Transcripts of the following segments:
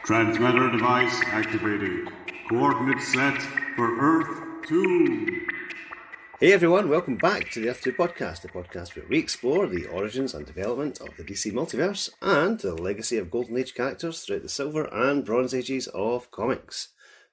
Transmitter device activated. Coordinates set for Earth 2. Hey everyone, welcome back to the Earth 2 podcast, a podcast where we explore the origins and development of the DC multiverse and the legacy of Golden Age characters throughout the Silver and Bronze Ages of comics.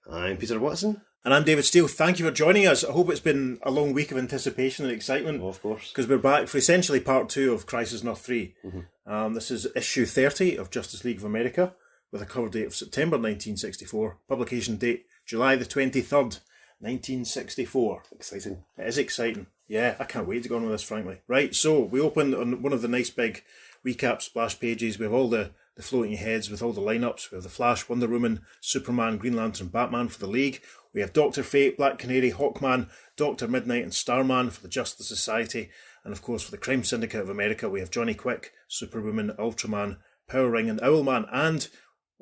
I'm Peter Watson. And I'm David Steele. Thank you for joining us. I hope it's been a long week of anticipation and excitement. Oh, of course. Because we're back for essentially part 2 of Crisis on Earth-3. Mm-hmm. This is issue 30 of Justice League of America, with a cover date of September 1964, publication date July the 23rd, 1964. Exciting. It is exciting. Yeah, I can't wait to go on with this, frankly. Right, so we open on one of the nice big recap splash pages. We have all the floating heads with all the lineups. We have the Flash, Wonder Woman, Superman, Green Lantern, Batman for the League. We have Dr. Fate, Black Canary, Hawkman, Dr. Midnight and Starman for the Justice Society. And of course for the Crime Syndicate of America, we have Johnny Quick, Superwoman, Ultraman, Power Ring and Owlman. And,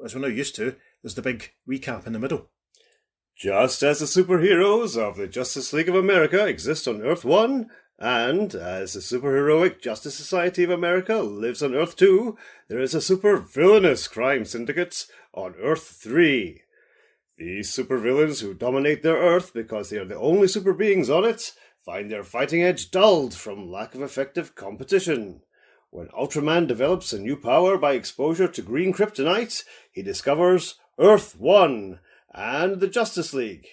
as we're now used to, there's the big recap in the middle. Just as the superheroes of the Justice League of America exist on Earth 1, and as the superheroic Justice Society of America lives on Earth 2, there is a super-villainous crime syndicate on Earth 3. These supervillains who dominate their Earth because they are the only super beings on it find their fighting edge dulled from lack of effective competition. When Ultraman develops a new power by exposure to green kryptonite, he discovers Earth 1 and the Justice League.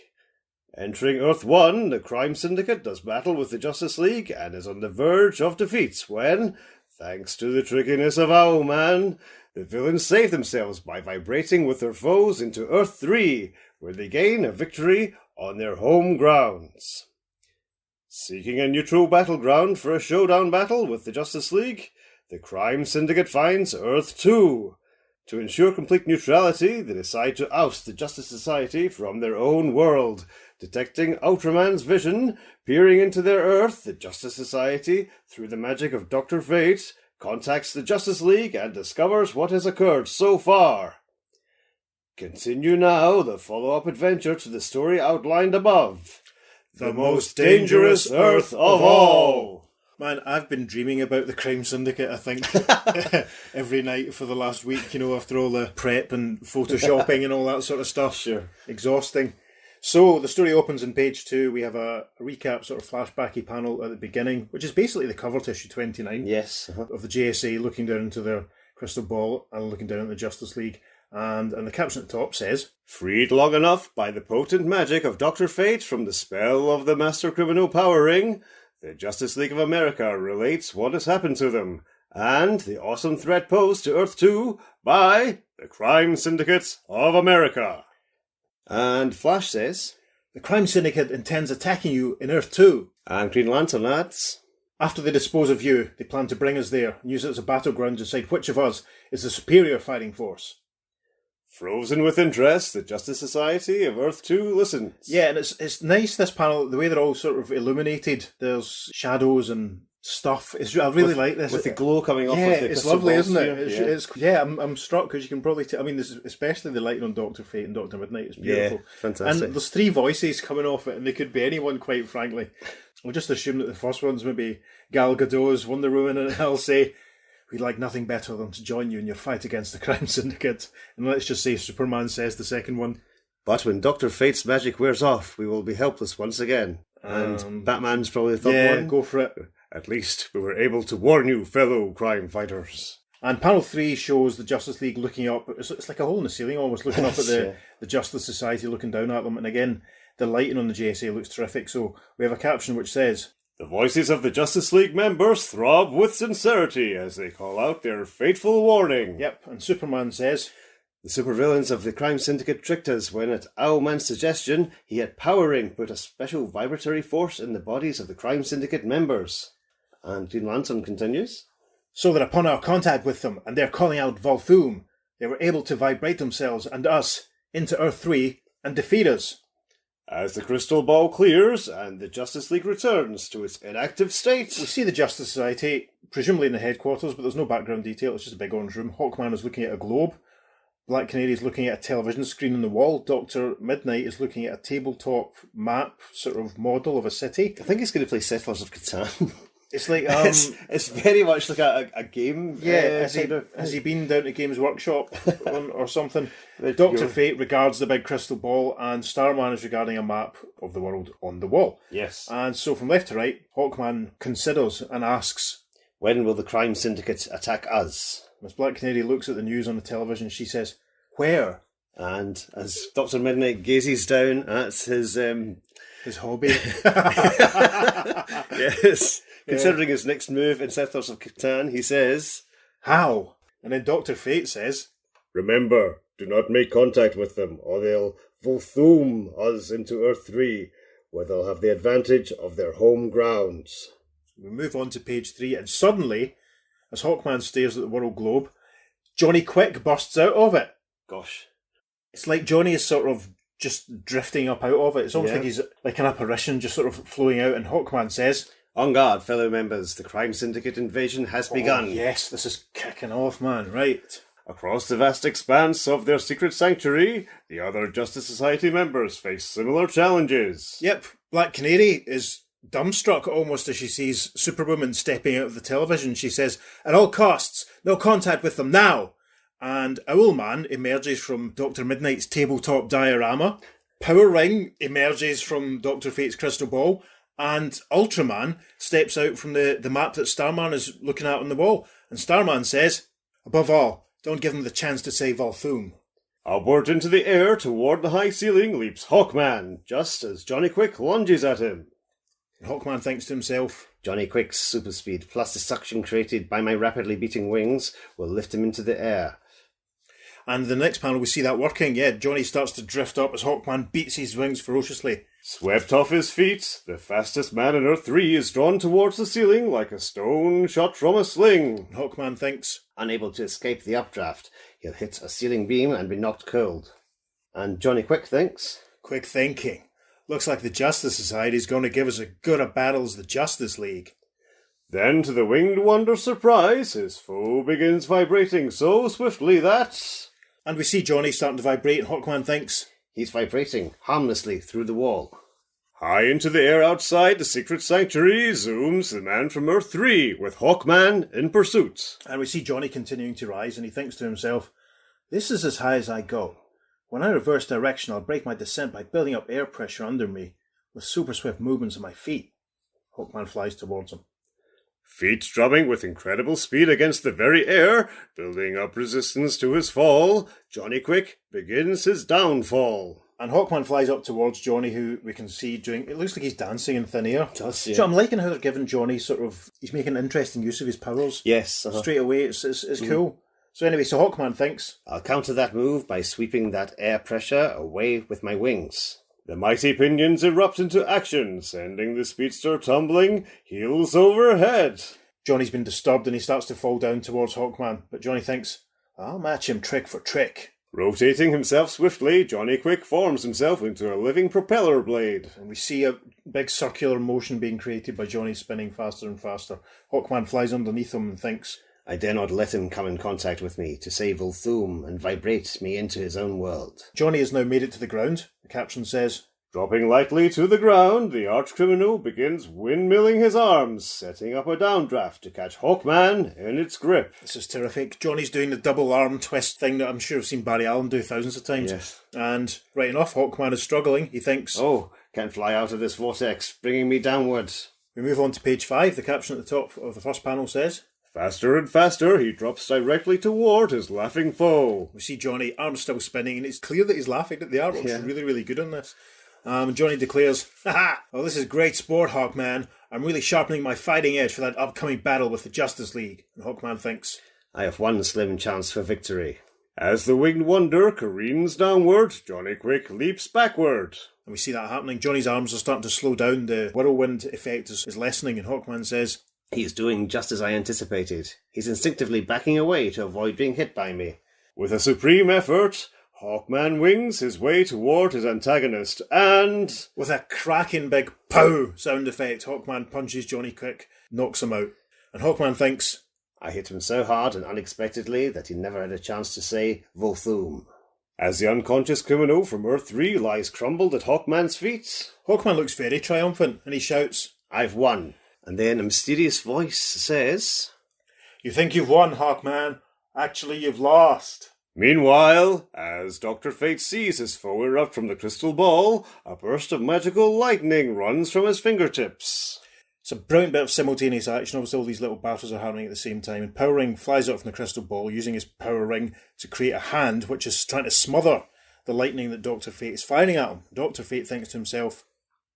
Entering Earth 1, the Crime Syndicate does battle with the Justice League and is on the verge of defeat when, thanks to the trickiness of Owlman, the villains save themselves by vibrating with their foes into Earth 3, where they gain a victory on their home grounds. Seeking a neutral battleground for a showdown battle with the Justice League, the Crime Syndicate finds Earth 2. To ensure complete neutrality, they decide to oust the Justice Society from their own world. Detecting Ultraman's vision, peering into their Earth, the Justice Society, through the magic of Dr. Fate, contacts the Justice League and discovers what has occurred so far. Continue now the follow-up adventure to the story outlined above. The most dangerous Earth of all! Man, I've been dreaming about the Crime Syndicate, I think, every night for the last week, after all the prep and photoshopping and all that sort of stuff. Sure. Exhausting. So, the story opens on page 2. We have a recap sort of flashbacky panel at the beginning, which is basically the cover to issue 29 Yes. of the JSA looking down into their crystal ball and looking down at the Justice League. And the caption at the top says, Freed long enough by the potent magic of Dr. Fate from the spell of the Master Criminal Power Ring, the Justice League of America relates what has happened to them, and the awesome threat posed to Earth 2 by the Crime Syndicate of America. And Flash says, The Crime Syndicate intends attacking you in Earth 2. And Green Lantern adds, After they dispose of you, they plan to bring us there and use it as a battleground to decide which of us is the superior fighting force. Frozen with interest, the Justice Society of Earth 2 listens. Yeah, and it's nice, this panel, the way they're all sort of illuminated. There's shadows and stuff. I really like this. With the glow coming off. Yeah, Of the it's lovely, isn't it? Yeah. I'm struck because you can probably tell. I mean, especially the lighting on Dr. Fate and Dr. Midnight is beautiful. Yeah, fantastic. And there's 3 voices coming off it, and they could be anyone, quite frankly. We'll just assume that the first one's maybe Gal Gadot's Wonder Woman, and I'll say, we'd like nothing better than to join you in your fight against the Crime Syndicate. And let's just say Superman says the second one. But when Dr. Fate's magic wears off, we will be helpless once again. And Batman's probably the third one. Yeah, go for it. At least we were able to warn you, fellow crime fighters. And panel 3 shows the Justice League looking up. It's like a hole in the ceiling almost, looking up at the Justice Society, looking down at them. And again, the lighting on the JSA looks terrific. So we have a caption which says, The voices of the Justice League members throb with sincerity as they call out their fateful warning. Yep, and Superman says, The supervillains of the Crime Syndicate tricked us when, at Owlman's suggestion, he had Power Ring put a special vibratory force in the bodies of the Crime Syndicate members. And Green Lantern continues, So that upon our contact with them, and their calling out Volthoom, they were able to vibrate themselves and us into Earth 3 and defeat us. As the crystal ball clears and the Justice League returns to its inactive state, We see the Justice Society, presumably in the headquarters, but there's no background detail, it's just a big orange room. Hawkman is looking at a globe. Black Canary is looking at a television screen on the wall. Dr. Midnight is looking at a tabletop map, sort of model of a city. I think he's going to play Settlers of Catan. It's like it's very much like a game. Has he been down to Games Workshop or something? Dr. Fate regards the big crystal ball, and Starman is regarding a map of the world on the wall. Yes. And so from left to right, Hawkman considers and asks, when will the crime syndicate attack us? Miss Black Canary looks at the news on the television. She says, where? And as Dr. Midnight gazes down at his hobby. Yes. Considering his next move in Settlers of Catan, he says, how? And then Dr. Fate says, remember, do not make contact with them, or they'll Volthoom us into Earth-3, where they'll have the advantage of their home grounds. We move on to page 3, and suddenly, as Hawkman stares at the world globe, Johnny Quick bursts out of it. Gosh. It's like Johnny is sort of just drifting up out of it. It's almost like he's like an apparition just sort of flowing out, and Hawkman says, on guard, fellow members, the crime syndicate invasion has begun. Yes, this is kicking off, man, right. Across the vast expanse of their secret sanctuary, the other Justice Society members face similar challenges. Yep, Black Canary is dumbstruck almost as she sees Superwoman stepping out of the television. She says, at all costs, no contact with them now. And Owlman emerges from Dr. Midnight's tabletop diorama. Power Ring emerges from Dr. Fate's crystal ball. And Ultraman steps out from the map that Starman is looking at on the wall. And Starman says, above all, don't give them the chance to say Volthoom. Upward into the air toward the high ceiling leaps Hawkman, just as Johnny Quick lunges at him. And Hawkman thinks to himself, Johnny Quick's super speed plus the suction created by my rapidly beating wings will lift him into the air. And the next panel we see that working. Yeah, Johnny starts to drift up as Hawkman beats his wings ferociously. Swept off his feet, the fastest man in Earth-3 is drawn towards the ceiling like a stone shot from a sling. And Hawkman thinks, unable to escape the updraft, he'll hit a ceiling beam and be knocked cold. And Johnny Quick thinks, quick thinking. Looks like the Justice Society is going to give us as good a battle as the Justice League. Then, to the Winged Wonder's surprise, his foe begins vibrating so swiftly that... And we see Johnny starting to vibrate, and Hawkman thinks, he's vibrating harmlessly through the wall. High into the air outside the secret sanctuary zooms the man from Earth-3 with Hawkman in pursuit. And we see Johnny continuing to rise, and he thinks to himself, this is as high as I go. When I reverse direction, I'll break my descent by building up air pressure under me with super swift movements of my feet. Hawkman flies towards him. Feet drumming with incredible speed against the very air, building up resistance to his fall, Johnny Quick begins his downfall. And Hawkman flies up towards Johnny, who we can see doing... It looks like he's dancing in thin air. It does, yeah. So I'm liking how they're giving Johnny sort of... He's making interesting use of his powers. Yes. Straight away, it's cool. So anyway, so Hawkman thinks, I'll counter that move by sweeping that air pressure away with my wings. The mighty pinions erupt into action, sending the speedster tumbling, heels over head. Johnny's been disturbed and he starts to fall down towards Hawkman, but Johnny thinks, I'll match him trick for trick. Rotating himself swiftly, Johnny Quick forms himself into a living propeller blade. And we see a big circular motion being created by Johnny spinning faster and faster. Hawkman flies underneath him and thinks, I dare not let him come in contact with me to save Volthoom and vibrate me into his own world. Johnny has now made it to the ground. The caption says, dropping lightly to the ground, the arch-criminal begins windmilling his arms, setting up a downdraft to catch Hawkman in its grip. This is terrific. Johnny's doing the double arm twist thing that I'm sure I've seen Barry Allen do thousands of times. Yes. And right enough, Hawkman is struggling. He thinks, oh, can't fly out of this vortex, bringing me downwards. We move on to page 5. The caption at the top of the first panel says, faster and faster, he drops directly toward his laughing foe. We see Johnny, arms still spinning, and it's clear that he's laughing at the art. Looks really, really good on this. Johnny declares, haha, well, this is great sport, Hawkman. I'm really sharpening my fighting edge for that upcoming battle with the Justice League. And Hawkman thinks, I have one slim chance for victory. As the Winged Wonder careens downward, Johnny Quick leaps backward. And we see that happening. Johnny's arms are starting to slow down. The whirlwind effect is lessening, and Hawkman says, he is doing just as I anticipated. He's instinctively backing away to avoid being hit by me. With a supreme effort, Hawkman wings his way toward his antagonist, and... with a cracking big pow sound effect, Hawkman punches Johnny Quick, knocks him out. And Hawkman thinks, I hit him so hard and unexpectedly that he never had a chance to say Volthoom. As the unconscious criminal from Earth-3 lies crumbled at Hawkman's feet, Hawkman looks very triumphant, and he shouts, I've won. And then a mysterious voice says, "You think you've won, Hawkman. Actually, you've lost." Meanwhile, as Dr. Fate sees his foe erupt from the crystal ball, a burst of magical lightning runs from his fingertips. It's a brilliant bit of simultaneous action. Obviously, all these little battles are happening at the same time. And Power Ring flies out from the crystal ball, using his power ring to create a hand which is trying to smother the lightning that Dr. Fate is firing at him. Dr. Fate thinks to himself,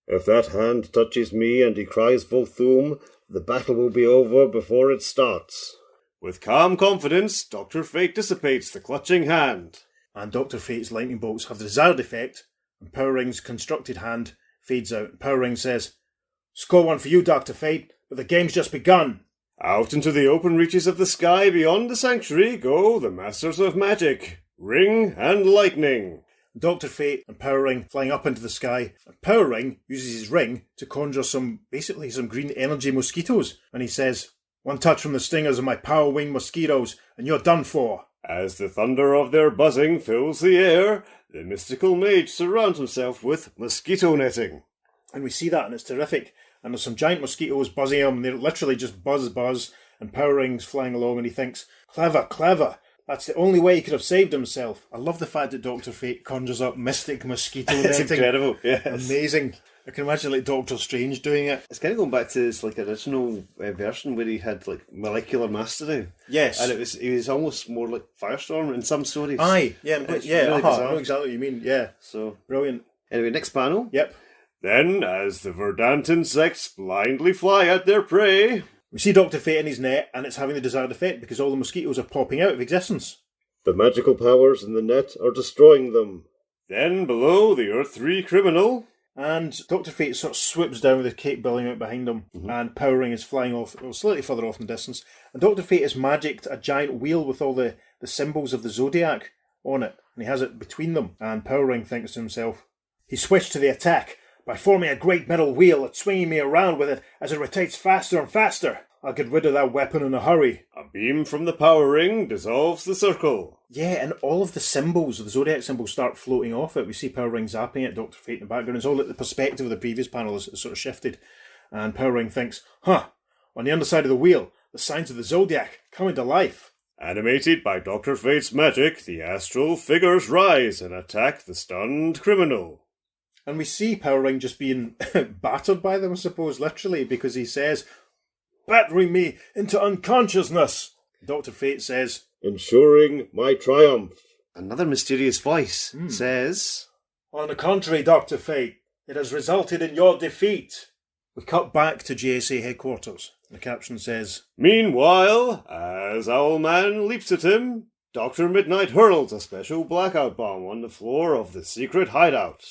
If that hand touches me and he cries Volthoom, the battle will be over before it starts. With calm confidence, Dr. Fate dissipates the clutching hand. and Dr. Fate's lightning bolts have the desired effect, and Power Ring's constructed hand fades out. Power Ring says, "Score one for you, Dr. Fate, but the game's just begun." Out into the open reaches of the sky beyond the sanctuary go the Masters of Magic, Ring and Lightning. Dr. Fate and Power Ring flying up into the sky, and Power Ring uses his ring to conjure some green energy mosquitoes, and he says, "One touch from the stingers of my power wing mosquitoes, and you're done for." As the thunder of their buzzing fills the air, the mystical mage surrounds himself with mosquito netting. And we see that, and it's terrific. And there's some giant mosquitoes buzzing him, and they're literally just buzz, and Power Ring's flying along, and he thinks, clever. That's the only way he could have saved himself. I love the fact that Dr. Fate conjures up mystic mosquito netting. It's incredible, yes. Amazing. I can imagine like Doctor Strange doing it. It's kind of going back to his original version where he had molecular mastery. Yes. And he was almost more like Firestorm in some stories. Aye, yeah, Really I know bizarre. exactly what you mean, yeah. So, Brilliant. anyway, next panel. Yep. Then, as the verdant insects blindly fly at their prey, We see Dr. Fate in his net, and it's having the desired effect because all the mosquitoes are popping out of existence. the magical powers in the net are destroying them. Then, below, the Earth-3 criminal. And Dr. Fate sort of swoops down with the cape billowing out behind him, and Power Ring is flying off, slightly further off in the distance. And Dr. Fate has magicked a giant wheel with all the symbols of the Zodiac on it, and he has it between them. And Power Ring thinks to himself, he switched to the attack by forming a great metal wheel and swinging me around with it as it rotates faster and faster. I'll get rid of that weapon in a hurry. A beam from the power ring dissolves the circle. Yeah, and all of the symbols, the Zodiac symbols, start floating off it. We see Power Ring zapping at Dr. Fate in the background. It's all like the perspective of the previous panel is sort of shifted. And Power Ring thinks, on the underside of the wheel, the signs of the Zodiac coming to life. Animated by Dr. Fate's magic, the astral figures rise and attack the stunned criminal. And we see Power Ring just being battered by them, I suppose, literally, because he says, "Battering me into unconsciousness." Dr. Fate says, Ensuring my triumph. Another mysterious voice says, "On the contrary, Dr. Fate, it has resulted in your defeat." We cut back to JSA headquarters. The caption says, Meanwhile, as Owlman leaps at him, Dr. Midnight hurls a special blackout bomb on the floor of the secret hideout.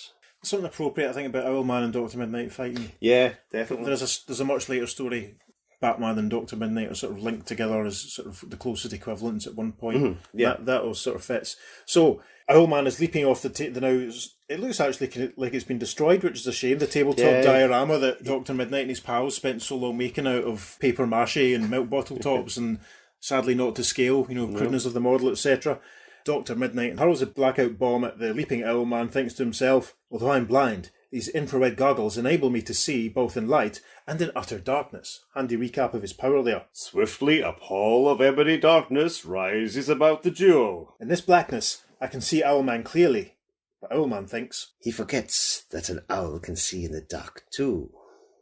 something appropriate, I think, about Owlman and Dr. Midnight fighting. Yeah, definitely. There's a much later story. Batman and Dr. Midnight are sort of linked together as sort of the closest equivalents at one point. Yeah. That all sort of fits. So, Owlman is leaping off the now. It looks actually like it's been destroyed, which is a shame. The tabletop diorama that Dr. Midnight and his pals spent so long making out of paper mache and milk bottle tops and sadly not to scale, crudeness of the model, etc. Dr. Midnight hurls a blackout bomb at the leaping Owlman, thinks to himself, "Although I'm blind, these infrared goggles enable me to see both in light and in utter darkness." Handy recap of his power there. Swiftly, a pall of ebony darkness rises about the duo. In this blackness, I can see Owlman clearly. But Owlman thinks, He forgets that an owl can see in the dark too.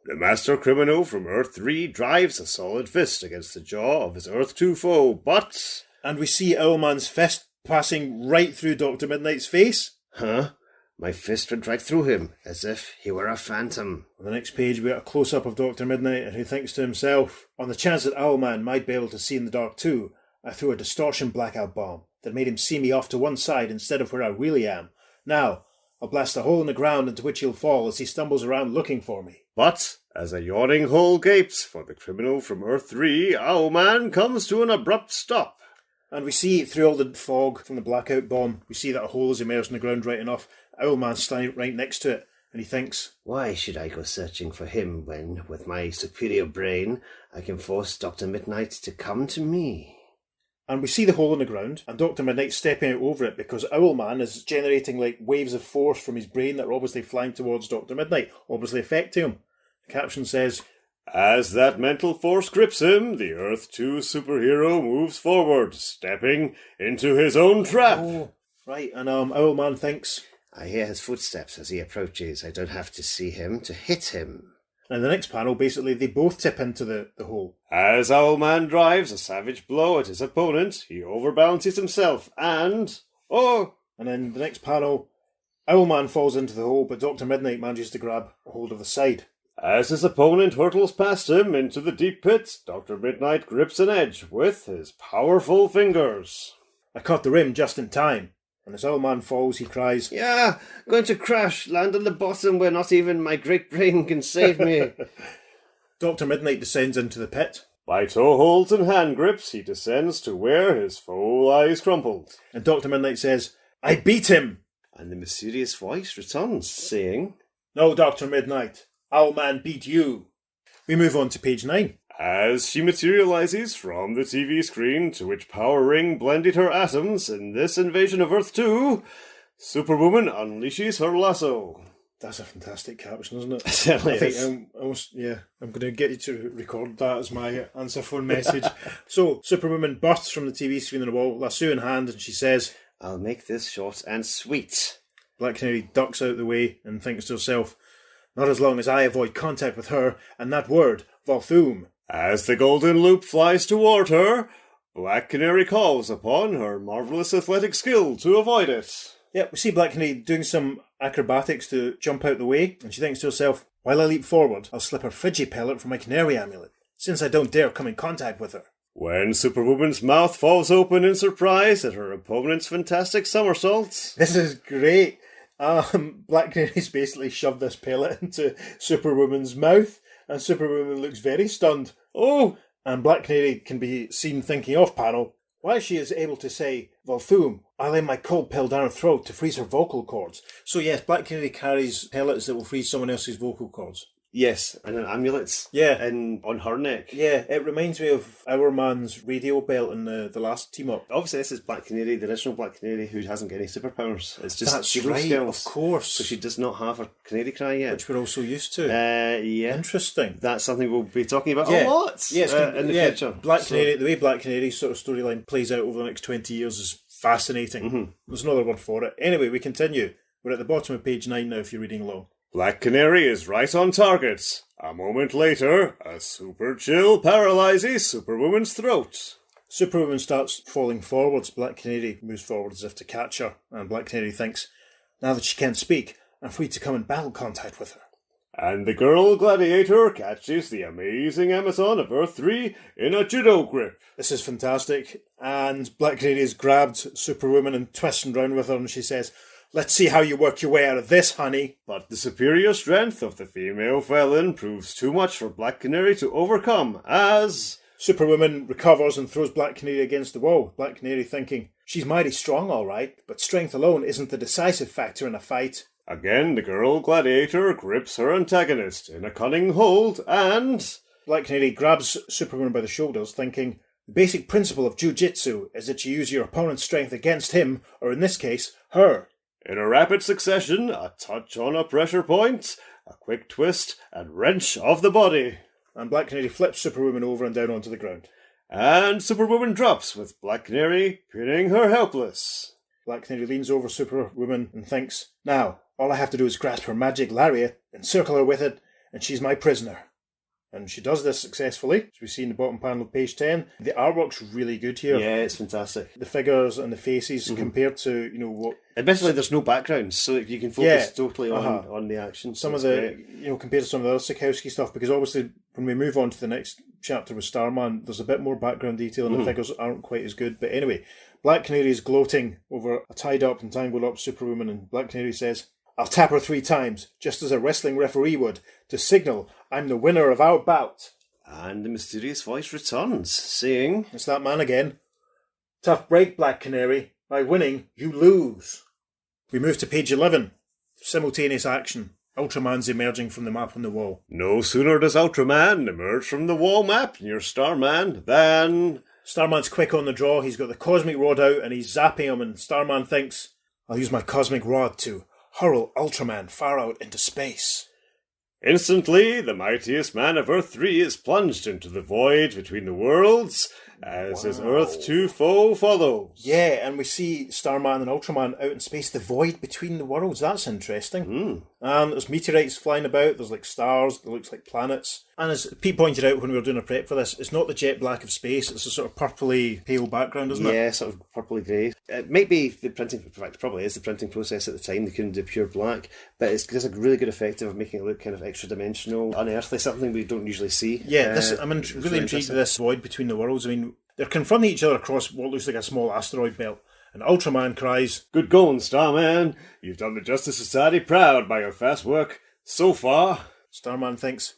The master criminal from Earth-3 drives a solid fist against the jaw of his Earth-2 foe, but... and we see Owlman's fist passing right through Dr. Midnight's face. Huh? My fist went right through him, as if he were a phantom. On the next page, we get a close-up of Dr. Midnight, who thinks to himself, on the chance that Owlman might be able to see in the dark too, I threw a distortion blackout bomb that made him see me off to one side instead of where I really am. Now, I'll blast a hole in the ground into which he'll fall as he stumbles around looking for me. But, as a yawning hole gapes for the criminal from Earth-3, Owlman comes to an abrupt stop. And we see, through all the fog from the blackout bomb, we see that a hole is emerged in the ground right enough. Owlman's standing right next to it, and he thinks, Why should I go searching for him when, with my superior brain, I can force Dr. Midnight to come to me? and we see the hole in the ground, and Dr. Midnight stepping out over it because Owlman is generating waves of force from his brain that are obviously flying towards Dr. Midnight, obviously affecting him. The caption says, As that mental force grips him, the Earth 2 superhero moves forward, stepping into his own trap. Oh, right, and Owlman thinks... I hear his footsteps as he approaches. I don't have to see him to hit him. And the next panel, basically, they both tip into the hole. As Owlman drives a savage blow at his opponent, he overbalances himself and... Oh! And then the next panel, Owlman falls into the hole, but Dr. Midnight manages to grab a hold of the side. As his opponent hurtles past him into the deep pit, Dr. Midnight grips an edge with his powerful fingers. I caught the rim just in time. And as Owlman falls, he cries, Yeah, going to crash, land on the bottom where not even my great brain can save me. Dr. Midnight descends into the pit. By toe holds and hand grips, he descends to where his foe lies crumpled. And Dr. Midnight says, I beat him! And the mysterious voice returns, saying, No, Dr. Midnight, Owlman beat you. We move on to page 9. As she materializes from the TV screen to which Power Ring blended her atoms in this invasion of Earth 2, Superwoman unleashes her lasso. That's a fantastic caption, isn't it? Certainly I think is. I'm going to get you to record that as my answer phone message. So, Superwoman bursts from the TV screen on the wall, lasso in hand, and she says, I'll make this short and sweet. Black Canary ducks out of the way and thinks to herself, not as long as I avoid contact with her and that word, Volthoom. As the golden loop flies toward her, Black Canary calls upon her marvellous athletic skill to avoid it. Yeah, we see Black Canary doing some acrobatics to jump out the way, and she thinks to herself, while I leap forward, I'll slip her Fidgy pellet from my canary amulet, since I don't dare come in contact with her. When Superwoman's mouth falls open in surprise at her opponent's fantastic somersaults. This is great. Black Canary's basically shoved this pellet into Superwoman's mouth, and Superwoman looks very stunned. Oh! And Black Canary can be seen thinking off panel, while she is able to say, Volthoom, I'll lay my cold pill down her throat to freeze her vocal cords. So yes, Black Canary carries pellets that will freeze someone else's vocal cords. Yes, and an amulet. Yeah. And on her neck. Yeah, it reminds me of Our Man's radio belt in the last team-up. Obviously, this is Black Canary, the original Black Canary, who hasn't got any superpowers. It's just That's hero right, skills. of course. So she does not have her canary cry yet. Which we're also used to. Yeah. Interesting. That's something we'll be talking about Yeah. a lot Yes, in the future. Black Canary, the way Black Canary's sort of storyline plays out over the next 20 years is fascinating. Mm-hmm. There's no other word for it. Anyway, we continue. We're at the bottom of page 9 now if you're reading along. Black Canary is right on target. A moment later, a super chill paralyzes Superwoman's throat. Superwoman starts falling forwards. Black Canary moves forward as if to catch her. And Black Canary thinks, now that she can't speak, I'm free to come in battle contact with her. And the girl gladiator catches the amazing Amazon of Earth 3 in a judo grip. This is fantastic. And Black Canary has grabbed Superwoman and twisting round with her, and she says, let's see how you work your way out of this, honey. But the superior strength of the female felon proves too much for Black Canary to overcome as... Superwoman recovers and throws Black Canary against the wall. Black Canary thinking, she's mighty strong, all right, but strength alone isn't the decisive factor in a fight. Again, the girl gladiator grips her antagonist in a cunning hold and... Black Canary grabs Superwoman by the shoulders, thinking, the basic principle of jiu-jitsu is that you use your opponent's strength against him, or in this case, her. In a rapid succession, a touch on a pressure point, a quick twist and wrench of the body. And Black Canary flips Superwoman over and down onto the ground. And Superwoman drops with Black Canary pinning her helpless. Black Canary leans over Superwoman and thinks, now, all I have to do is grasp her magic lariat, encircle her with it, and she's my prisoner. And she does this successfully, as we see in the bottom panel of page 10. The artwork's really good here. Yeah, it's fantastic. The figures and the faces compared to, what... Admittedly, there's no background, so you can focus totally on the action. Some of That's the, great. compared to some of the other Sikowski stuff, because obviously when we move on to the next chapter with Starman, there's a bit more background detail and the figures aren't quite as good. But anyway, Black Canary is gloating over a tied up and tangled up Superwoman, and Black Canary says, I'll tap her 3 times, just as a wrestling referee would, to signal I'm the winner of our bout. And the mysterious voice returns, saying, It's that man again. Tough break, Black Canary. By winning, you lose. We move to page 11. Simultaneous action. Ultraman's emerging from the map on the wall. No sooner does Ultraman emerge from the wall map near Starman than... Starman's quick on the draw. He's got the cosmic rod out and he's zapping him, and Starman thinks, I'll use my cosmic rod to hurl Ultraman far out into space. Instantly, the mightiest man of Earth-3 is plunged into the void between the worlds, as his Earth-2 foe follows. Yeah, and we see Starman and Ultraman out in space, the void between the worlds. That's interesting. And there's meteorites flying about, there's like stars, it looks like planets. And as Pete pointed out when we were doing a prep for this, it's not the jet black of space, it's a sort of purpley pale background, isn't it? Yeah, sort of purpley grey. It might be the printing, in fact, it probably is the printing process at the time. They couldn't do pure black, but it's a really good effect of making it look kind of extra dimensional, unearthly, something we don't usually see. Yeah, I'm really intrigued with this void between the worlds. I mean, they're confronting each other across what looks like a small asteroid belt, and Ultraman cries, "Good going, Starman. You've done the Justice Society proud by your fast work so far." Starman thinks,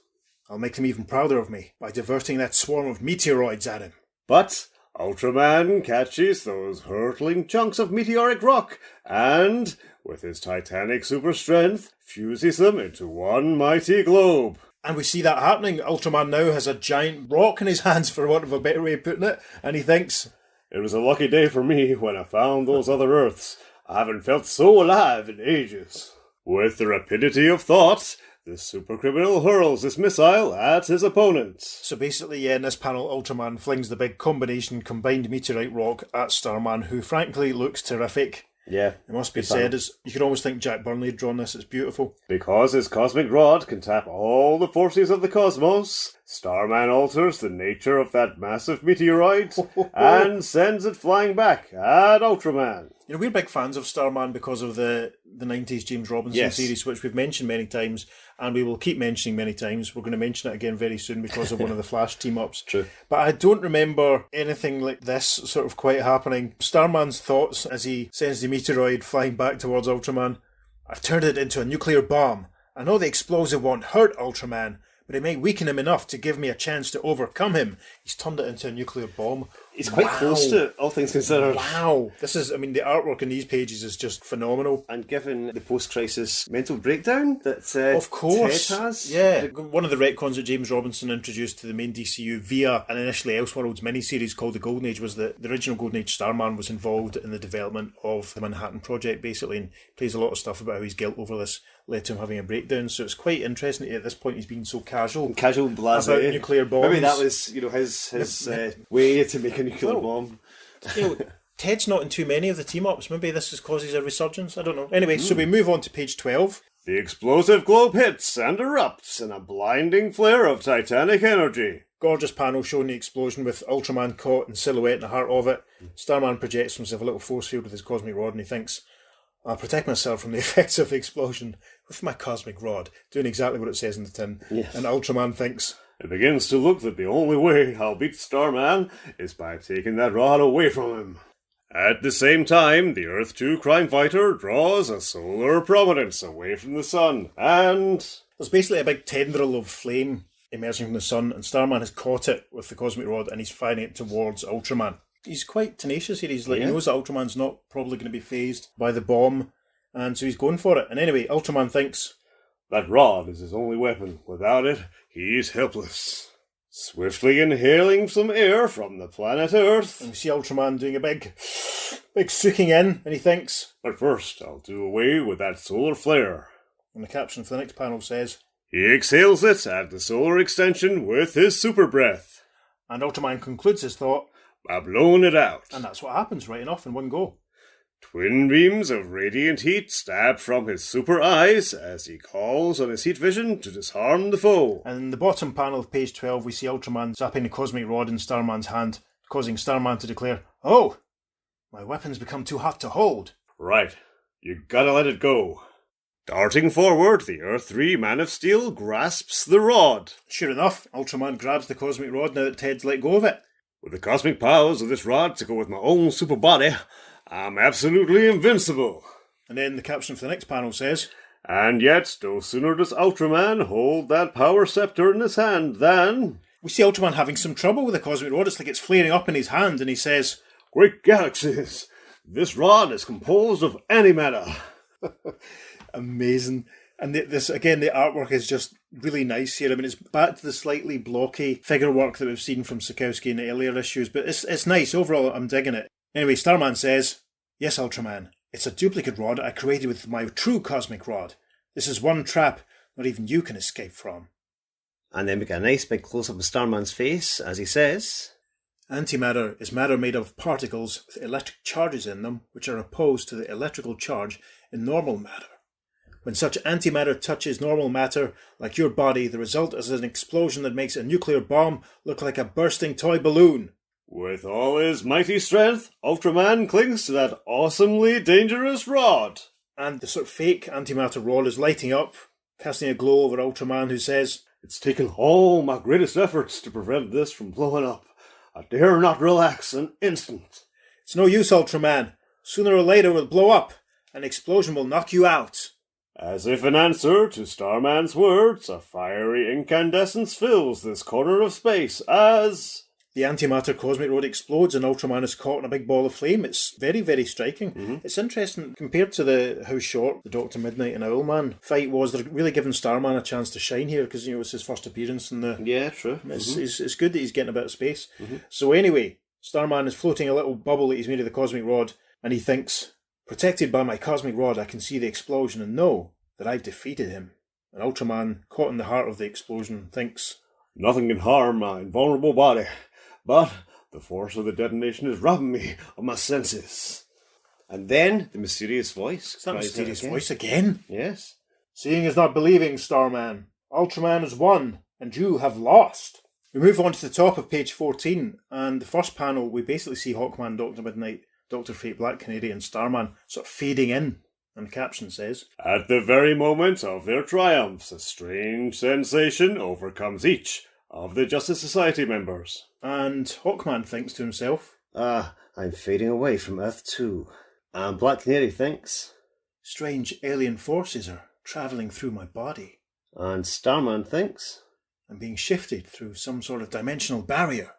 "I'll make him even prouder of me by diverting that swarm of meteoroids at him." But Ultraman catches those hurtling chunks of meteoric rock and, with his titanic super strength, fuses them into one mighty globe. And we see that happening. Ultraman now has a giant rock in his hands, for want of a better way of putting it, and he thinks, "It was a lucky day for me when I found those other Earths. I haven't felt so alive in ages." With the rapidity of thought, the supercriminal hurls this missile at his opponents. So basically, yeah, in this panel, Ultraman flings the big combined meteorite rock at Starman, who frankly looks terrific. Yeah. It must be said, you could almost think Jack Burnley had drawn this. It's beautiful. Because his cosmic rod can tap all the forces of the cosmos, Starman alters the nature of that massive meteoroid and sends it flying back at Ultraman. You know, we're big fans of Starman because of the 90s James Robinson series, which we've mentioned many times, and we will keep mentioning many times. We're going to mention it again very soon because of one of the Flash team-ups. True. But I don't remember anything like this sort of quite happening. Starman's thoughts as he sends the meteoroid flying back towards Ultraman. "I've turned it into a nuclear bomb. I know the explosive won't hurt Ultraman, but it may weaken him enough to give me a chance to overcome him." He's turned it into a nuclear bomb. He's quite close to it, all things considered. Wow. The artwork in these pages is just phenomenal. And given the post-crisis mental breakdown that of course. Ted has. Yeah. One of the retcons that James Robinson introduced to the main DCU via an initially Elseworlds miniseries called The Golden Age was that the original Golden Age Starman was involved in the development of the Manhattan Project, basically, and plays a lot of stuff about how his guilt over this led to him having a breakdown. So it's quite interesting that at this point he's being so casual Blasé about nuclear bombs. Maybe that was, his way to make a nuclear bomb. Ted's not in too many of the team-ups. Maybe this causes a resurgence. I don't know. Anyway, so we move on to page 12. The explosive globe hits and erupts in a blinding flare of titanic energy. Gorgeous panel showing the explosion with Ultraman caught in silhouette in the heart of it. Starman projects himself a little force field with his cosmic rod and he thinks, "I'll protect myself from the effects of the explosion with my cosmic rod," doing exactly what it says in the tin. Yes. And Ultraman thinks, It begins to look that the only way I'll beat Starman is by taking that rod away from him. At the same time, the Earth-2 crime fighter draws a solar prominence away from the sun, and there's basically a big tendril of flame emerging from the sun, and Starman has caught it with the cosmic rod and he's firing it towards Ultraman. He's quite tenacious here. He knows that Ultraman's not probably going to be phased by the bomb, and so he's going for it. And anyway, Ultraman thinks, that rod is his only weapon. Without it, he's helpless. Swiftly inhaling some air from the planet Earth, and we see Ultraman doing a big sucking in, and he thinks, but first I'll do away with that solar flare. And the caption for the next panel says, he exhales it at the solar extension with his super breath. And Ultraman concludes his thought by blowing it out. And that's what happens right enough in one go. Twin beams of radiant heat stab from his super eyes as he calls on his heat vision to disarm the foe. And in the bottom panel of page 12, we see Ultraman zapping the cosmic rod in Starman's hand, causing Starman to declare, "Oh, my weapon's become too hot to hold." Right, you gotta let it go. Darting forward, the Earth-3 Man of Steel grasps the rod. Sure enough, Ultraman grabs the cosmic rod now that Ted's let go of it. With the cosmic powers of this rod to go with my own super body, I'm absolutely invincible. And then the caption for the next panel says, and yet, no sooner does Ultraman hold that power scepter in his hand than... we see Ultraman having some trouble with the cosmic rod. It's like it's flaring up in his hand, and he says, "Great galaxies! This rod is composed of antimatter." Amazing. And this again, the artwork is just really nice here. I mean, it's back to the slightly blocky figure work that we've seen from Sikowski in the earlier issues, but it's nice. Overall, I'm digging it. Anyway, Starman says, "Yes, Ultraman, it's a duplicate rod I created with my true cosmic rod. This is one trap not even you can escape from. And then we get a nice big close-up of Starman's face as he says, Antimatter is matter made of particles with electric charges in them, which are opposed to the electrical charge in normal matter. When such antimatter touches normal matter, like your body, the result is an explosion that makes a nuclear bomb look like a bursting toy balloon. With all his mighty strength, Ultraman clings to that awesomely dangerous rod. And the sort of fake antimatter rod is lighting up, casting a glow over Ultraman, who says, It's taken all my greatest efforts to prevent this from blowing up. I dare not relax an instant. It's no use, Ultraman. Sooner or later it will blow up. An explosion will knock you out. As if in answer to Starman's words, a fiery incandescence fills this corner of space as... The antimatter cosmic rod explodes and Ultraman is caught in a big ball of flame. It's very, very striking. Mm-hmm. It's interesting, compared to how short the Dr. Midnight and Owlman fight was, they're really giving Starman a chance to shine here, because it's his first appearance in the... yeah, true. It's good that he's getting a bit of space. So anyway, Starman is floating a little bubble that he's made of the cosmic rod, and he thinks, protected by my cosmic rod, I can see the explosion and know that I've defeated him. And Ultraman, caught in the heart of the explosion, thinks, Nothing can harm my invulnerable body, but the force of the detonation is robbing me of my senses. And then the mysterious voice. Is that cries out mysterious again. voice again? Yes. Seeing is not believing, Starman. Ultraman has won, and you have lost. We move on to the top of page 14, and the first panel, we basically see Hawkman, Dr. Midnight, Dr. Fate, Black Canary, and Starman sort of fading in. And the caption says, At the very moment of their triumphs, a strange sensation overcomes each of the Justice Society members. And Hawkman thinks to himself, I'm fading away from Earth too. And Black Canary thinks, strange alien forces are travelling through my body. and Starman thinks, I'm being shifted through some sort of dimensional barrier.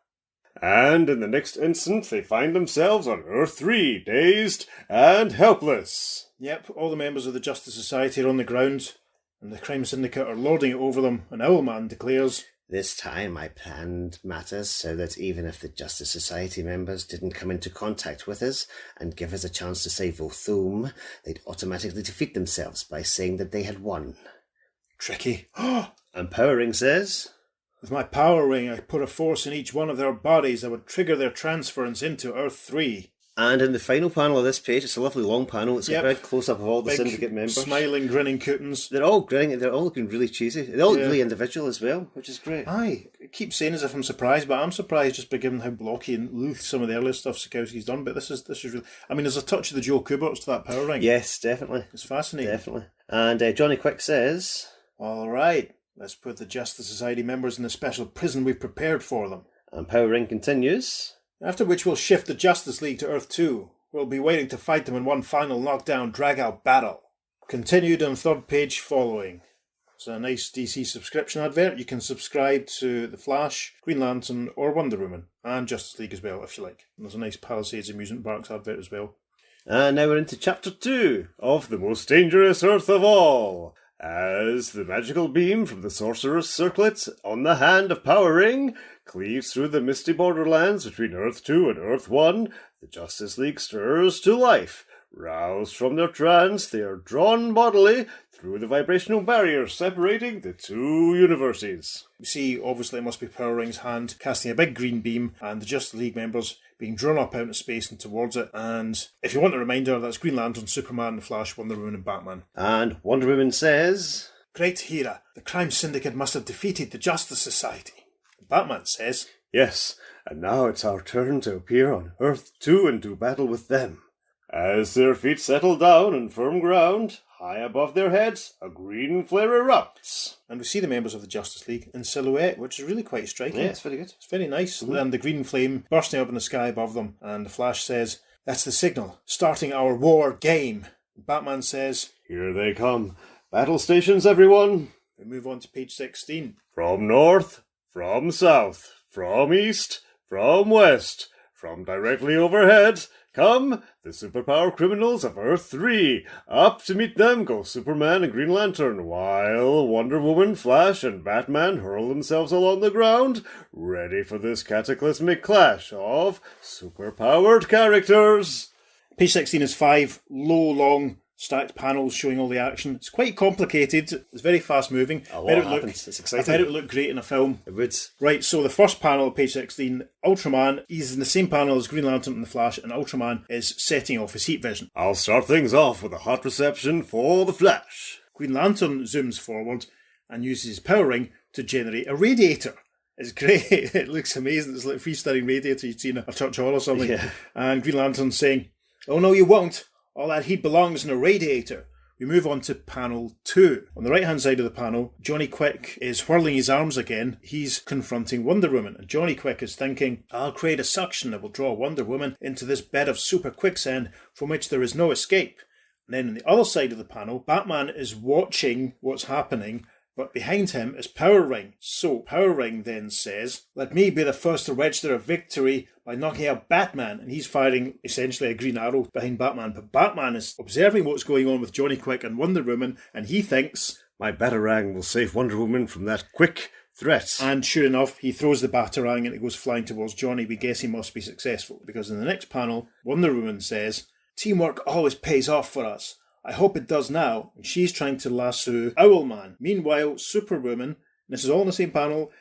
And in the next instant, they find themselves on Earth-3, dazed and helpless. Yep, all the members of the Justice Society are on the ground, and the Crime Syndicate are lording it over them, and Owlman declares, This time I planned matters so that even if the Justice Society members didn't come into contact with us and give us a chance to say Volthoom, they'd automatically defeat themselves by saying that they had won. tricky. And Power Ring says, With my power ring, I put a force in each one of their bodies that would trigger their transference into Earth-3. and in the final panel of this page, it's a lovely long panel, it's Yep. a big close-up of all the Big, Syndicate members. smiling, grinning Cootins. They're all grinning, they're all looking really cheesy. They're all Yeah. really individual as well, which is great. Aye, I keep saying as if I'm surprised, but I'm surprised just by given how blocky and loose some of the earlier stuff Sikowski's done. But this is really, I mean, there's a touch of the Joe Kuberts to that power ring. Yes, definitely. It's fascinating. Definitely. And Johnny Quick says, All right, let's put the Justice Society members in the special prison we've prepared for them. and Power Ring continues, After which we'll shift the Justice League to Earth-2. We'll be waiting to fight them in one final knockdown, drag-out battle. Continued on third page following. It's a nice DC subscription advert. You can subscribe to The Flash, Green Lantern, or Wonder Woman, and Justice League as well, if you like. And there's a nice Palisades Amusement Parks advert as well. And now we're into Chapter 2 of The Most Dangerous Earth of All. As the magical beam from the Sorcerer's Circlet on the hand of Power Ring cleaves through the misty borderlands between Earth-2 and Earth-1, the Justice League stirs to life. Roused from their trance, they are drawn bodily through the vibrational barrier separating the two universes. We see, obviously, it must be Power Ring's hand casting a big green beam, and the Justice League members being drawn up out into space and towards it. And if you want a reminder, that's Green Lantern, Superman, The Flash, Wonder Woman, and Batman. and Wonder Woman says, Great Hera, the Crime Syndicate must have defeated the Justice Society. Batman says, Yes, and now it's our turn to appear on Earth-2 and do battle with them. As their feet settle down on firm ground, high above their heads, a green flare erupts. and we see the members of the Justice League in silhouette, which is really quite striking. yeah, it's very good. It's very nice. And the green flame bursting up in the sky above them. And the Flash says, That's the signal. Starting our war game. Batman says, Here they come. Battle stations, everyone. we move on to page 16. From north, from south, from east, from west, from directly overhead, come the superpower criminals of Earth-3. Up to meet them go Superman and Green Lantern, while Wonder Woman, Flash, and Batman hurl themselves along the ground, ready for this cataclysmic clash of superpowered characters. Page 16 is 5 low, long stacked panels showing all the action. It's quite complicated. It's very fast moving. A lot happens. It's exciting. I bet it would look great in a film. It would. Right, so the first panel, page 16, Ultraman, he's in the same panel as Green Lantern and the Flash, and Ultraman is setting off his heat vision. I'll start things off with a hot reception for the Flash. Green Lantern zooms forward and uses his power ring to generate a radiator. It's great. It looks amazing. It's like a freestanding radiator you'd see in a church hall or something. Yeah. And Green Lantern's saying, "Oh no, you won't. All that heat belongs in a radiator." We move on to panel 2. On the right-hand side of the panel, Johnny Quick is whirling his arms again. He's confronting Wonder Woman. And Johnny Quick is thinking, "I'll create a suction that will draw Wonder Woman into this bed of super quicksand from which there is no escape." And then on the other side of the panel, Batman is watching what's happening, but behind him is Power Ring. So Power Ring then says, "Let me be the first to register a victory by knocking out Batman." And he's firing essentially a green arrow behind Batman. But Batman is observing what's going on with Johnny Quick and Wonder Woman, and he thinks, "My Batarang will save Wonder Woman from that quick threat." and sure enough, he throws the Batarang and it goes flying towards Johnny. We guess he must be successful, because in the next panel, Wonder Woman says, "Teamwork always pays off for us. I hope it does now." And she's trying to lasso Owlman. Meanwhile, Superwoman, and this is all in the same panel,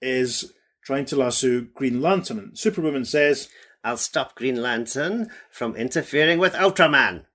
is trying to lasso Green Lantern. And Superwoman says, I'll stop Green Lantern from interfering with Ultraman.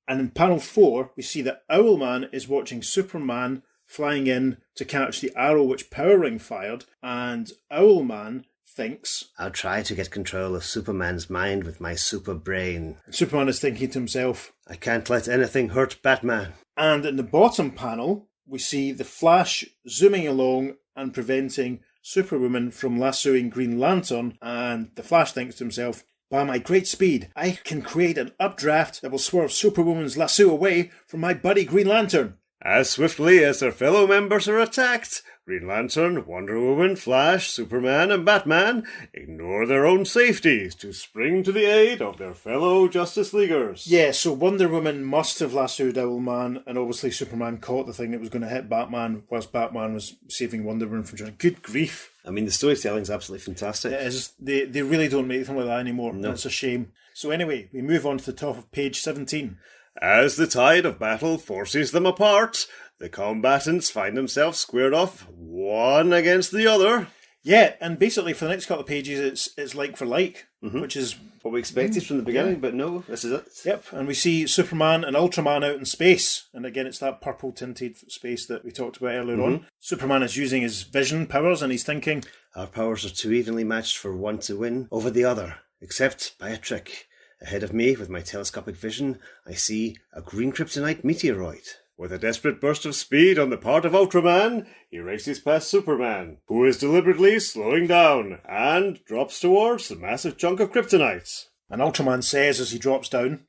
and in panel 4, we see that Owlman is watching Superman flying in to catch the arrow which Power Ring fired, and Owlman thinks, I'll try to get control of Superman's mind with my super brain. and Superman is thinking to himself. I can't let anything hurt Batman. And in the bottom panel, we see the Flash zooming along and preventing Superwoman from lassoing Green Lantern, and the Flash thinks to himself, "By my great speed, I can create an updraft that will swerve Superwoman's lasso away from my buddy Green Lantern." As swiftly as their fellow members are attacked, Green Lantern, Wonder Woman, Flash, Superman, and Batman ignore their own safeties to spring to the aid of their fellow Justice Leaguers. Yeah, so Wonder Woman must have lassoed Owlman, and obviously Superman caught the thing that was going to hit Batman whilst Batman was saving Wonder Woman from Johnny. Good grief. I mean, the storytelling's absolutely fantastic. It is, they really don't make them like that anymore. No. It's a shame. So anyway, we move on to the top of page 17. As the tide of battle forces them apart, the combatants find themselves squared off, one against the other. Yeah, and basically for the next couple of pages, it's like for like, which is... What we expected from the beginning, but no, this is it. Yep, and we see Superman and Ultraman out in space. And again, it's that purple-tinted space that we talked about earlier on. Superman is using his vision powers, and he's thinking, Our powers are too evenly matched for one to win over the other, except by a trick. Ahead of me, with my telescopic vision, I see a green kryptonite meteoroid. With a desperate burst of speed on the part of Ultraman, he races past Superman, who is deliberately slowing down, and drops towards the massive chunk of kryptonite. and Ultraman says as he drops down,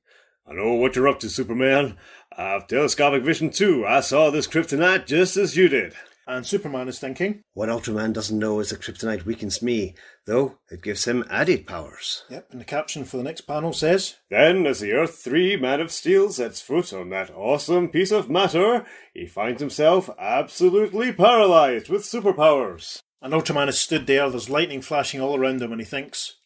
I know what you're up to, Superman. I've telescopic vision too. I saw this kryptonite just as you did. and Superman is thinking, What Ultraman doesn't know is that kryptonite weakens me, though it gives him added powers. yep, and the caption for the next panel says, Then, as the Earth-3 Man of Steel sets foot on that awesome piece of matter, he finds himself absolutely paralyzed with superpowers. and Ultraman has stood there, there's lightning flashing all around him, and he thinks,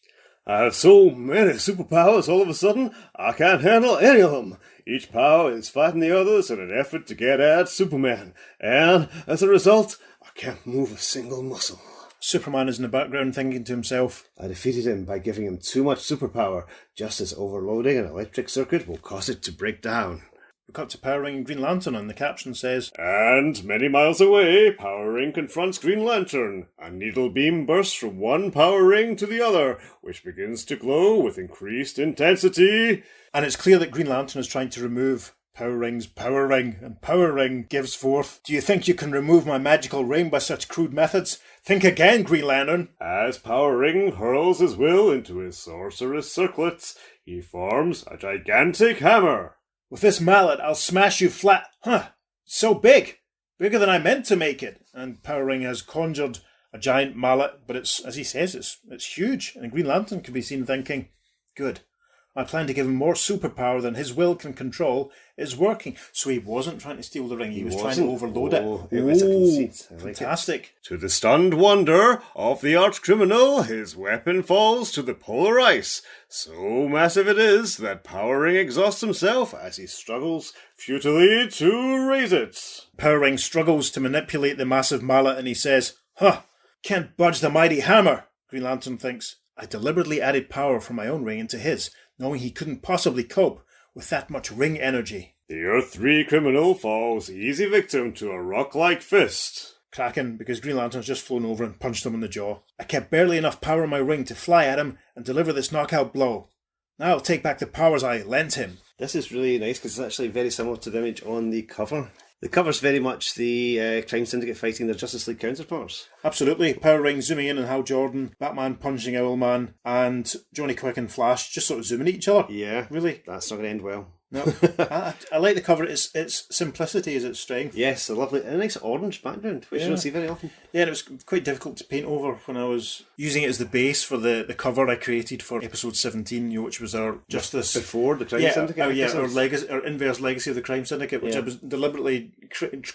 I have so many superpowers all of a sudden, I can't handle any of them. Each power is fighting the others in an effort to get at Superman, and as a result, I can't move a single muscle. Superman is in the background thinking to himself, I defeated him by giving him too much superpower, just as overloading an electric circuit will cause it to break down. we cut to Power Ring and Green Lantern, and the caption says, And many miles away, Power Ring confronts Green Lantern. A needle beam bursts from one Power Ring to the other, which begins to glow with increased intensity. and it's clear that Green Lantern is trying to remove Power Ring's Power Ring, and Power Ring gives forth, Do you think you can remove my magical ring by such crude methods? Think again, Green Lantern. As Power Ring hurls his will into his sorceress circlets, he forms a gigantic hammer. With this mallet, I'll smash you flat. Huh, so big. Bigger than I meant to make it. And Power Ring has conjured a giant mallet, but it's, as he says, it's huge. And Green Lantern can be seen thinking, good. My plan to give him more superpower than his will can control is working. So he wasn't trying to steal the ring, he was trying to overload it. It was a conceit. I like Fantastic. it. To the stunned wonder of the arch-criminal, his weapon falls to the polar ice. So massive it is that Power Ring exhausts himself as he struggles futilely to raise it. Power Ring struggles to manipulate the massive mallet and he says, can't budge the mighty hammer. Green Lantern thinks, I deliberately added power from my own ring into his, knowing he couldn't possibly cope with that much ring energy. The Earth-3 criminal falls easy victim to a rock-like fist. Cracking, because Green Lantern's just flown over and punched him in the jaw. I kept barely enough power in my ring to fly at him and deliver this knockout blow. Now I'll take back the powers I lent him. This is really nice because it's actually very similar to the image on the cover. The cover's very much the Crime Syndicate fighting their Justice League counterparts. Absolutely. Power Ring zooming in on Hal Jordan, Batman punching Owlman, and Johnny Quick and Flash just sort of zooming at each other. Yeah. Really? That's not going to end well. No. I like the cover. Its simplicity is its strength. Yes, a lovely, a nice orange background, which you don't see very often. Yeah, and it was quite difficult to paint over when I was using it as the base for the cover I created for episode 17, which was our Justice Before the Crime Syndicate. our inverse legacy of the Crime Syndicate, which I was deliberately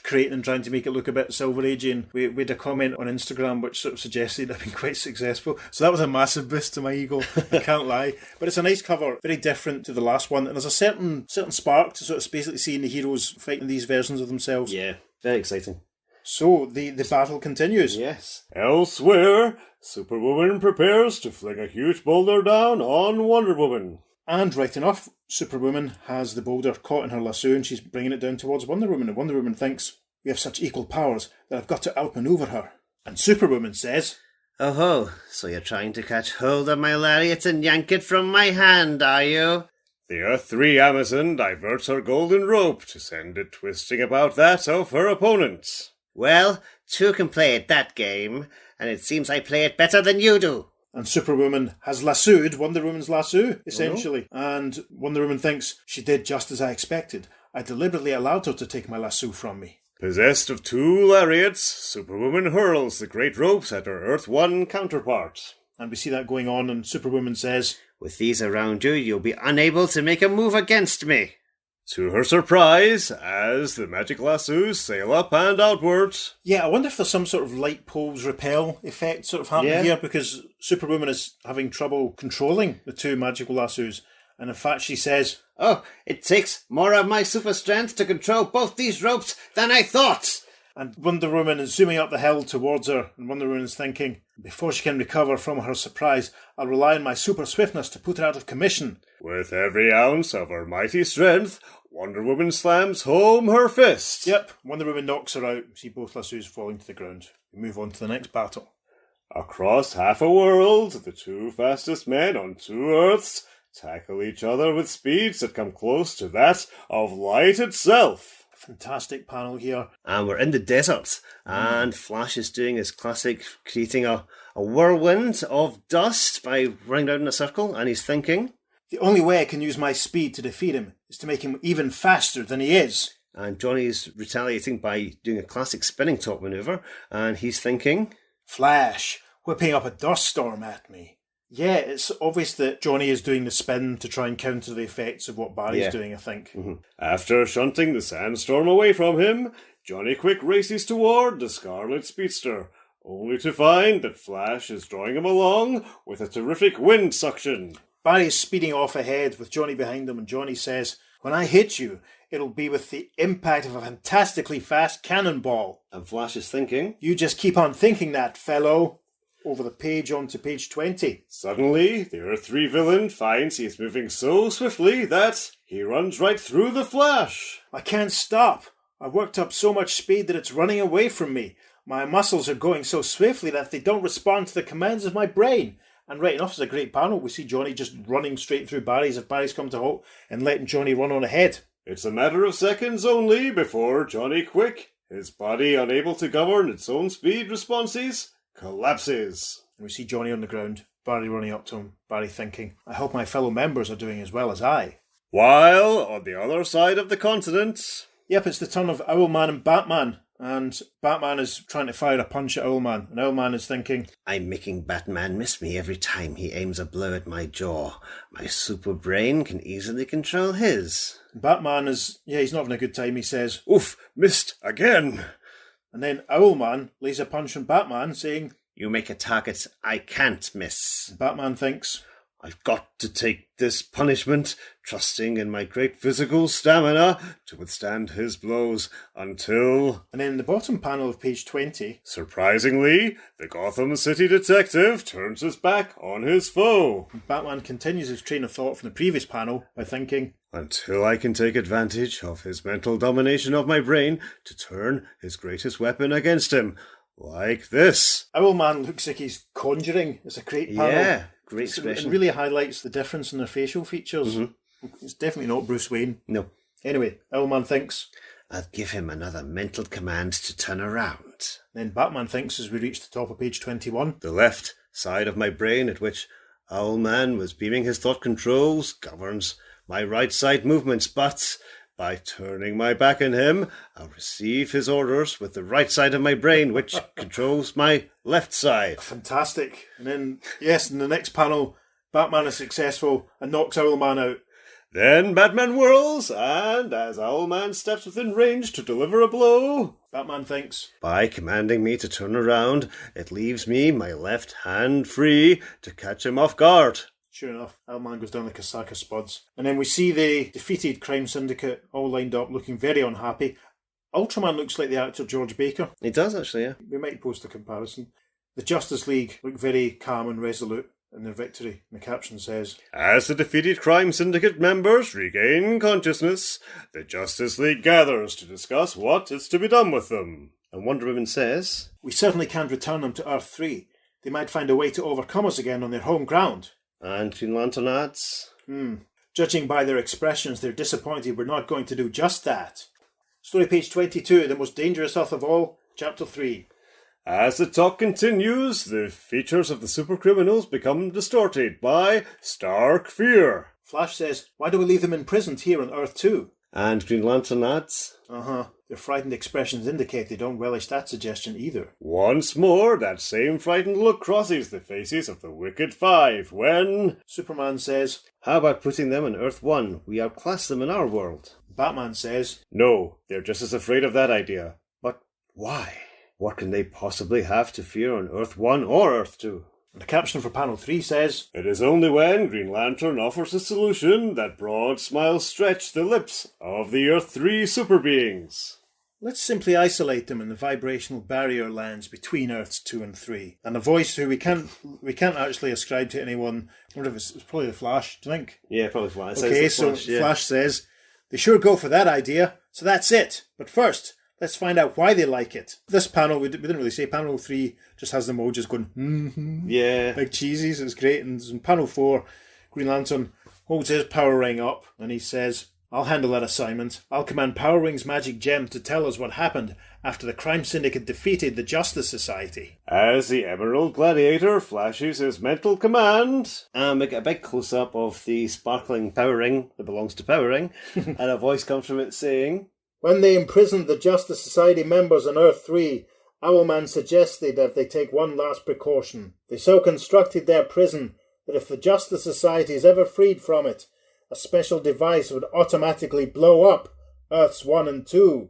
creating and trying to make it look a bit Silver Agey. And we had a comment on Instagram which sort of suggested I've been quite successful. So that was a massive boost to my ego. I can't lie, but it's a nice cover, very different to the last one, and there's a certain spark to sort of basically seeing the heroes fighting these versions of themselves. Yeah, very exciting. So the battle continues. Yes. Elsewhere, Superwoman prepares to fling a huge boulder down on Wonder Woman. And right enough, Superwoman has the boulder caught in her lasso and she's bringing it down towards Wonder Woman. And Wonder Woman thinks, we have such equal powers that I've got to outmaneuver her. And Superwoman says, Oh ho, so you're trying to catch hold of my lariat and yank it from my hand, are you? The Earth-3 Amazon diverts her golden rope to send it twisting about that of her opponent. Well, two can play at that game, and it seems I play it better than you do. And Superwoman has lassoed Wonder Woman's lasso, essentially. And Wonder Woman thinks, she did just as I expected. I deliberately allowed her to take my lasso from me. Possessed of two lariats, Superwoman hurls the great ropes at her Earth-1 counterpart. And we see that going on, and Superwoman says, With these around you, you'll be unable to make a move against me. To her surprise, as the magic lassos sail up and outward. Yeah, I wonder if there's some sort of light poles repel effect sort of happening here, because Superwoman is having trouble controlling the two magical lassos. And in fact, she says, Oh, it takes more of my super strength to control both these ropes than I thought. And Wonder Woman is zooming up the hill towards her, and Wonder Woman is thinking, before she can recover from her surprise, I'll rely on my super swiftness to put her out of commission. With every ounce of her mighty strength, Wonder Woman slams home her fist. Yep, Wonder Woman knocks her out. We see both lassos falling to the ground. We move on to the next battle. Across half a world, the two fastest men on two Earths tackle each other with speeds that come close to that of light itself. Fantastic panel here. And we're in the desert, and Flash is doing his classic, creating a whirlwind of dust by running round in a circle, and he's thinking, the only way I can use my speed to defeat him is to make him even faster than he is. And Johnny's retaliating by doing a classic spinning top manoeuvre, and he's thinking, Flash, whipping up a dust storm at me. Yeah, it's obvious that Johnny is doing the spin to try and counter the effects of what Barry's doing, I think. Mm-hmm. After shunting the sandstorm away from him, Johnny Quick races toward the Scarlet Speedster, only to find that Flash is drawing him along with a terrific wind suction. Barry is speeding off ahead with Johnny behind him, and Johnny says, when I hit you, it'll be with the impact of a fantastically fast cannonball. And Flash is thinking, you just keep on thinking that, fellow. Over the page on to page 20. Suddenly, the Earth-3 villain finds he is moving so swiftly that he runs right through the Flash. I can't stop. I've worked up so much speed that it's running away from me. My muscles are going so swiftly that they don't respond to the commands of my brain. And right enough, it's a great panel. We see Johnny just running straight through Barry's if Barry's come to halt and letting Johnny run on ahead. It's a matter of seconds only before Johnny Quick, his body unable to govern its own speed responses, collapses. And we see Johnny on the ground, Barry running up to him, Barry thinking, I hope my fellow members are doing as well as I. While on the other side of the continent... Yep, it's the turn of Owlman and Batman. and Batman is trying to fire a punch at Owlman, and Owlman is thinking, I'm making Batman miss me every time he aims a blow at my jaw. My super brain can easily control his. Batman is, he's not having a good time, he says, Oof, missed again. and then Owlman lays a punch on Batman, saying, You make a target I can't miss. Batman thinks, I've got to take this punishment, trusting in my great physical stamina to withstand his blows until... And then in the bottom panel of page 20, Surprisingly, the Gotham City detective turns his back on his foe. Batman continues his train of thought from the previous panel by thinking, Until I can take advantage of his mental domination of my brain to turn his greatest weapon against him. Like this. Owlman looks like he's conjuring. It's a great panel. Yeah, great It expression. really highlights the difference in their facial features. It's definitely not Bruce Wayne. No, Anyway, Owlman thinks. I'll give him another mental command to turn around. Then Batman thinks as we reach the top of page 21. The left side of my brain at which Owlman was beaming his thought controls governs my right side movements, but by turning my back on him, I'll receive his orders with the right side of my brain, which controls my left side. Fantastic. And then, yes, in the next panel, Batman is successful and knocks Owlman out. Then Batman whirls, and as Owlman steps within range to deliver a blow, Batman thinks. by commanding me to turn around, it leaves me my left hand free to catch him off guard. Sure enough, Owlman goes down like a sack of spuds. And then we see the defeated crime syndicate all lined up, looking very unhappy. Ultraman looks like the actor George Baker. He does, actually, yeah. We might post a comparison. The Justice League look very calm and resolute in their victory. And the caption says, As the defeated crime syndicate members regain consciousness, the Justice League gathers to discuss what is to be done with them. And Wonder Woman says, We certainly can't return them to Earth-3. They might find a way to overcome us again on their home ground. and Green Lantern adds, Judging by their expressions, they're disappointed we're not going to do just that. Story page 22, The Most Dangerous Earth of All, Chapter 3. As the talk continues, the features of the supercriminals become distorted by stark fear. Flash says, why do we leave them imprisoned here on Earth 2? and Green Lantern adds, Their frightened expressions indicate they don't relish that suggestion either. Once more, that same frightened look crosses the faces of the Wicked Five when... Superman says, How about putting them on Earth 1? We outclass them in our world. Batman says, No, they're just as afraid of that idea. But why? What can they possibly have to fear on Earth 1 or Earth 2? and the caption for panel 3 says, It is only when Green Lantern offers a solution that broad smiles stretch the lips of the Earth-3 super beings. let's simply isolate them in the vibrational barrier lands between Earths 2 and 3. And a voice who we can't actually ascribe to anyone. I wonder if it's probably the Flash, do you think? Yeah, probably Flash. Okay, so Flash says, they sure go for that idea, so that's it. But first, let's find out why they like it. This panel, we didn't really say, panel 3 just has them all just going, Yeah. big cheesies, it's great. And in panel 4, Green Lantern holds his power ring up and he says, I'll handle that assignment. I'll command Power Ring's magic gem to tell us what happened after the crime syndicate defeated the Justice Society. As the Emerald Gladiator flashes his mental command, We get a big close-up of the sparkling power ring that belongs to Power Ring, and a voice comes from it saying, When they imprisoned the Justice Society members on Earth 3, Owlman suggested that they take one last precaution. They so constructed their prison that if the Justice Society is ever freed from it, a special device would automatically blow up Earths 1 and 2.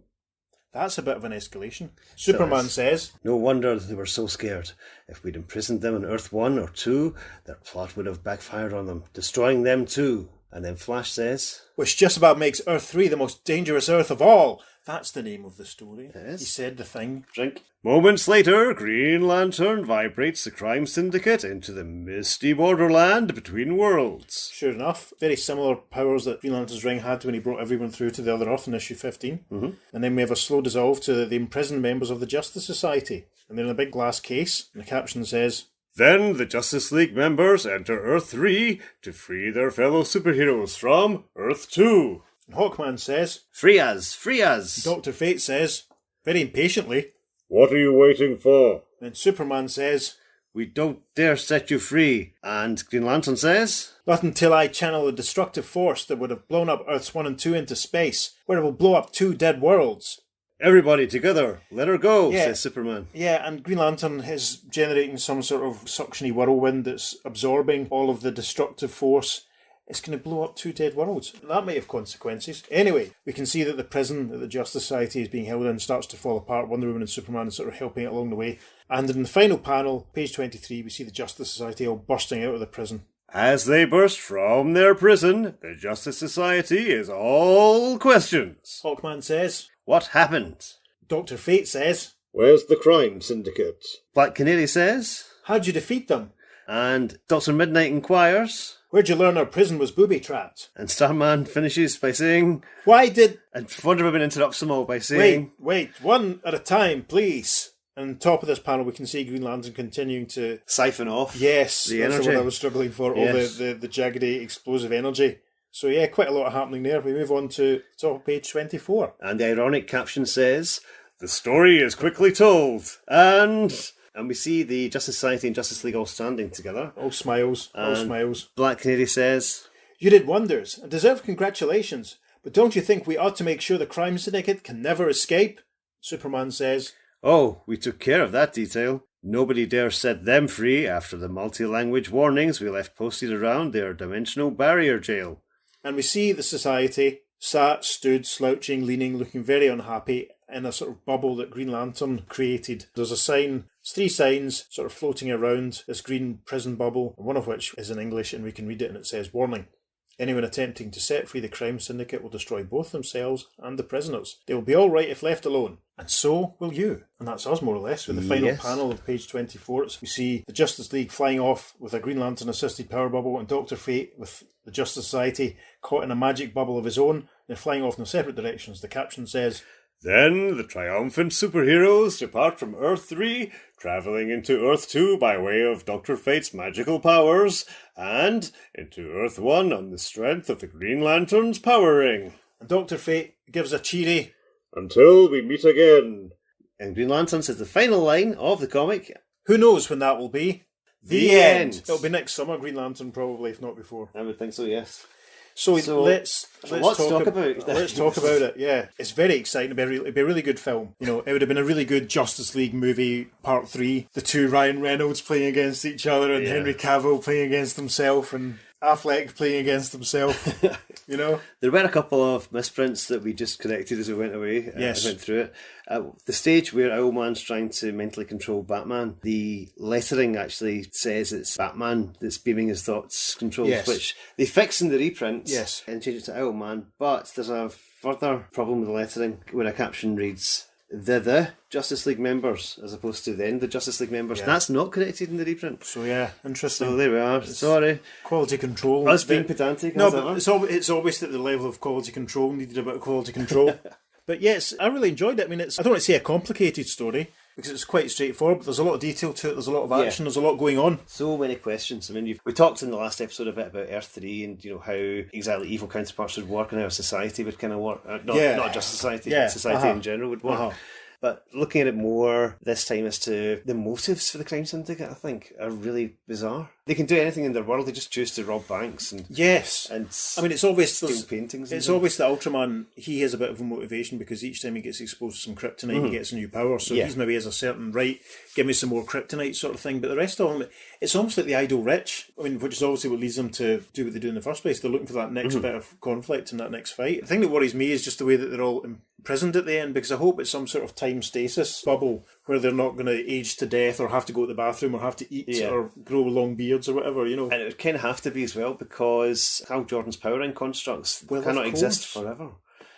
That's a bit of an escalation. Superman says, No wonder they were so scared. If we'd imprisoned them on Earth 1 or 2, their plot would have backfired on them, destroying them too. And then Flash says, which just about makes Earth 3 the most dangerous Earth of all. That's the name of the story. Yes. He said the thing. Drink. moments later, Green Lantern vibrates the crime syndicate into the misty borderland between worlds. Sure enough, very similar powers that Green Lantern's ring had when he brought everyone through to the other Earth in issue 15. And then we have a slow dissolve to the imprisoned members of the Justice Society. And they're in a big glass case. And the caption says, Then the Justice League members enter Earth-3 to free their fellow superheroes from Earth-2. and Hawkman says, Free us! Free us! Dr. Fate says, very impatiently. What are you waiting for? Then Superman says, We don't dare set you free. And Green Lantern says, not until I channel a destructive force that would have blown up Earths 1 and 2 into space, where it will blow up 2 dead worlds. Everybody together, let her go, Yeah. says Superman. Yeah, and Green Lantern is generating some sort of suctiony whirlwind that's absorbing all of the destructive force. It's going to blow up 2 dead worlds. That may have consequences. Anyway, we can see that the prison that the Justice Society is being held in starts to fall apart. Wonder Woman and Superman are sort of helping it along the way. And in the final panel, page 23, we see the Justice Society all bursting out of the prison. As they burst from their prison, the Justice Society is all questions. Hawkman says. What happened? Dr. Fate says. Where's the crime syndicate? Black Canary says. How'd you defeat them? And Dr. Midnight inquires. Where'd you learn our prison was booby-trapped? And Starman finishes by saying... Why did... And Wonder Woman interrupts them all by saying... Wait, one at a time, please. And on top of this panel, we can see Green Lantern continuing to... siphon off. Yes, the that's energy. the one I was struggling for, Yes. all the jaggedy, explosive energy. So yeah, quite a lot happening there. We move on to the top of page 24. And the ironic caption says... The story is quickly told. And we see the Justice Society and Justice League all standing together. All smiles, all smiles. Black Canary says... You did wonders, and deserve congratulations. But don't you think we ought to make sure the crime syndicate can never escape? Superman says... Oh, we took care of that detail. Nobody dare set them free after the multi-language warnings we left posted around their dimensional barrier jail. And we see the society sat, stood, slouching, leaning, looking very unhappy in a sort of bubble that Green Lantern created. There's a sign, there's 3 signs sort of floating around this green prison bubble, one of which is in English and we can read it and it says, Warning. Anyone attempting to set free the crime syndicate will destroy both themselves and the prisoners. They will be all right if left alone. And so will you. And that's us, more or less, with the final panel of page 24. We see the Justice League flying off with a Green Lantern-assisted power bubble and Dr. Fate with the Justice Society caught in a magic bubble of his own. They're flying off in separate directions. The caption says... Then the triumphant superheroes depart from Earth-3, travelling into Earth-2 by way of Dr. Fate's magical powers, and into Earth-1 on the strength of the Green Lantern's power ring. And Dr. Fate gives a cheery... Until we meet again. And Green Lantern says the final line of the comic. Who knows when that will be? The end. It'll be next summer, Green Lantern, probably, if not before. I would think so, yes. So let's lots to talk about. Let's talk about it. Yeah, it's very exciting. It'd be a really good film. You know, it would have been a really good Justice League movie, Part 3. The 2 Ryan Reynolds playing against each other, and Henry Cavill playing against himself, and Affleck playing against himself. You know, there were a couple of misprints that we just corrected as we went away. Yes, went through it. The stage where Owlman's trying to mentally control Batman, the lettering actually says it's Batman that's beaming his thoughts controls, which they fix in the reprints and change it to Owlman. But there's a further problem with the lettering where a caption reads the Justice League members as opposed to then the Justice League members. Yeah. That's not corrected in the reprint. So yeah, interesting. So there we are. Sorry. Quality control. Us being pedantic. No, but it's obvious that the level of quality control needed a bit of quality control. But yes, I really enjoyed it. I mean, I don't want to say a complicated story, because it's quite straightforward, but there's a lot of detail to it, there's a lot of action, there's a lot going on. So many questions. I mean, we talked in the last episode a bit about Earth-3 and, you know, how exactly evil counterparts would work and how society would kind of work. Not just society, but society in general would work. But looking at it more this time as to the motives for the crime syndicate, I think, are really bizarre. They can do anything in their world. They just choose to rob banks and I mean, it's obvious. Steal paintings. It's obvious that Ultraman, he has a bit of a motivation because each time he gets exposed to some kryptonite, he gets a new power. So he's maybe has a certain right. Give me some more kryptonite sort of thing. But the rest of them, it's almost like the idle rich. I mean, which is obviously what leads them to do what they do in the first place. They're looking for that next bit of conflict and that next fight. The thing that worries me is just the way that they're all imprisoned at the end, because I hope it's some sort of time stasis bubble where they're not going to age to death or have to go to the bathroom or have to eat or grow long beards or whatever, you know. And it would kind of have to be as well, because Hal Jordan's powering constructs cannot exist forever.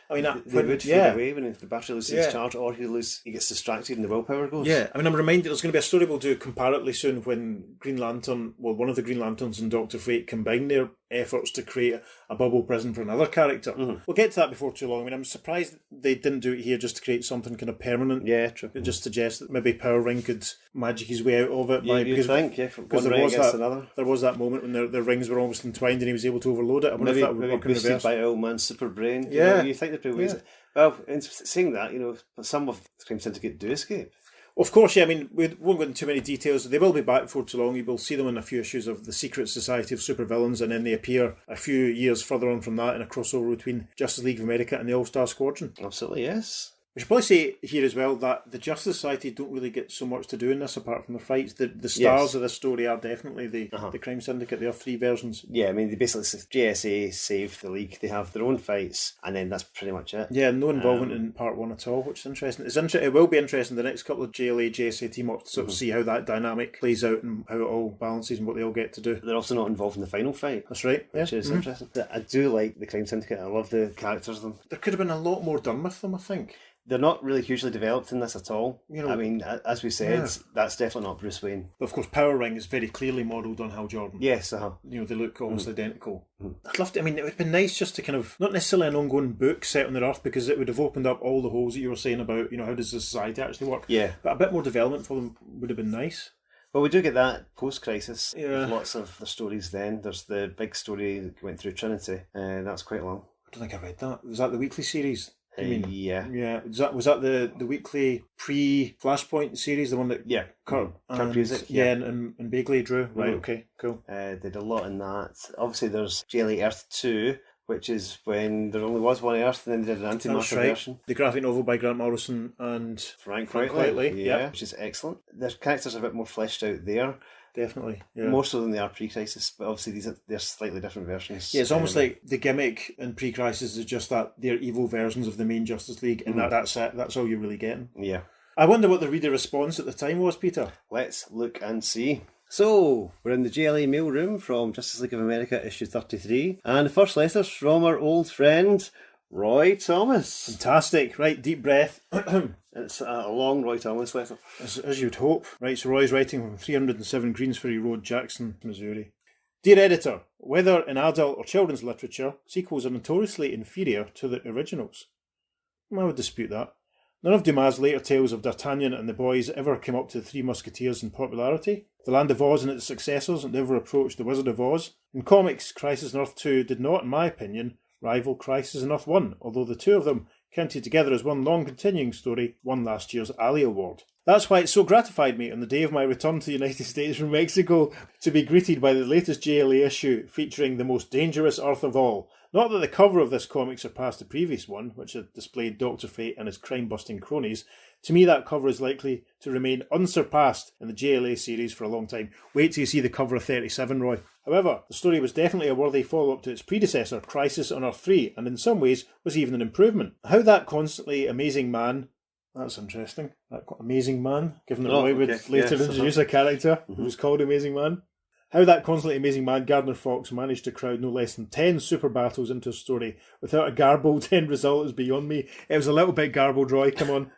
I mean, they would fade away when the battery loses its charge, or he gets distracted and the willpower goes. Yeah, I mean, I'm reminded there's going to be a story we'll do comparatively soon when Green Lantern, well, one of the Green Lanterns and Dr. Fate combine their efforts to create a bubble prison for another character. We'll get to that before too long. I mean, I'm surprised they didn't do it here just to create something kind of permanent. Yeah, true. It just suggests that maybe Power Ring could magic his way out of it. You'd think, because there was that moment when their rings were almost entwined and he was able to overload it. I wonder if that would work in reverse. Boosted by Owlman's super brain. Yeah. You think they'd be ways. Well, in saying that, you know, some of the crime syndicate do escape. Of course, yeah. I mean, we won't go into too many details. They will be back before too long. You will see them in a few issues of the Secret Society of Supervillains, and then they appear a few years further on from that in a crossover between Justice League of America and the All-Star Squadron. Absolutely, yes. We should probably say here as well that the Justice Society don't really get so much to do in this apart from their fights. The stars of this story are definitely the Crime Syndicate. There are 3 versions. Yeah, I mean, they basically JSA save the League. They have their own fights, and then that's pretty much it. Yeah, no involvement in part 1 at all, which is interesting. It will be interesting the next couple of JLA, JSA team up to sort of see how that dynamic plays out and how it all balances and what they all get to do. They're also not involved in the final fight. That's right. Which is interesting. I do like the Crime Syndicate. I love the characters of them. There could have been a lot more done with them, I think. They're not really hugely developed in this at all. I mean, as we said, that's definitely not Bruce Wayne. But of course, Power Ring is very clearly modelled on Hal Jordan. Yes, they look almost identical. I'd love to, it would have been nice just to kind of, not necessarily an ongoing book set on the Earth, because it would have opened up all the holes that you were saying about, how does the society actually work? Yeah. But a bit more development for them would have been nice. Well, we do get that post-crisis. Yeah. Lots of the stories then. There's the big story that went through Trinity. That's quite long. I don't think I read that. Was that the weekly series? Yeah. Was that the weekly pre-Flashpoint series, the one that Kurt Busiek, and Bagley drew? Right, okay, cool. They did a lot in that. Obviously, there's JLA Earth 2, which is when there only was one Earth, and then they did an anti-matter version. The graphic novel by Grant Morrison and Frank Whiteley. Yeah, which is excellent. Their characters are a bit more fleshed out there. Definitely, yeah. More so than they are pre-crisis, but obviously they're slightly different versions. Yeah, it's almost like the gimmick in pre-crisis is just that they're evil versions of the main Justice League, and that's it. That's all you're really getting. Yeah. I wonder what the reader response at the time was, Peter. Let's look and see. So, we're in the JLA mailroom from Justice League of America issue 33, and the first letter's from our old friend, Roy Thomas. Fantastic. Right, deep breath. It's a long Roy Thomas letter. As you'd hope. Right, so Roy's writing from 307 Greensferry Road, Jackson, Missouri. Dear Editor, whether in adult or children's literature, sequels are notoriously inferior to the originals. I would dispute that. None of Dumas' later tales of D'Artagnan and the boys ever came up to the Three Musketeers in popularity. The Land of Oz and its successors never approached The Wizard of Oz. In comics, Crisis on Earth 2 did not, in my opinion, rival Crisis on Earth 1, although the two of them, counted together as one long continuing story, won last year's Ali Award. That's why it so gratified me on the day of my return to the United States from Mexico to be greeted by the latest JLA issue featuring the most dangerous Earth of all. Not that the cover of this comic surpassed the previous one, which had displayed Dr. Fate and his crime-busting cronies. To me, that cover is likely to remain unsurpassed in the JLA series for a long time. Wait till you see the cover of 37, Roy. However, the story was definitely a worthy follow-up to its predecessor, Crisis on Earth-3, and in some ways was even an improvement. How that constantly amazing man... That's interesting. That amazing man, given that Roy would later introduce a character who was called Amazing Man. How that constantly amazing man, Gardner Fox, managed to crowd no less than 10 super battles into a story without a garbled end result is beyond me. It was a little bit garbled, Roy, come on.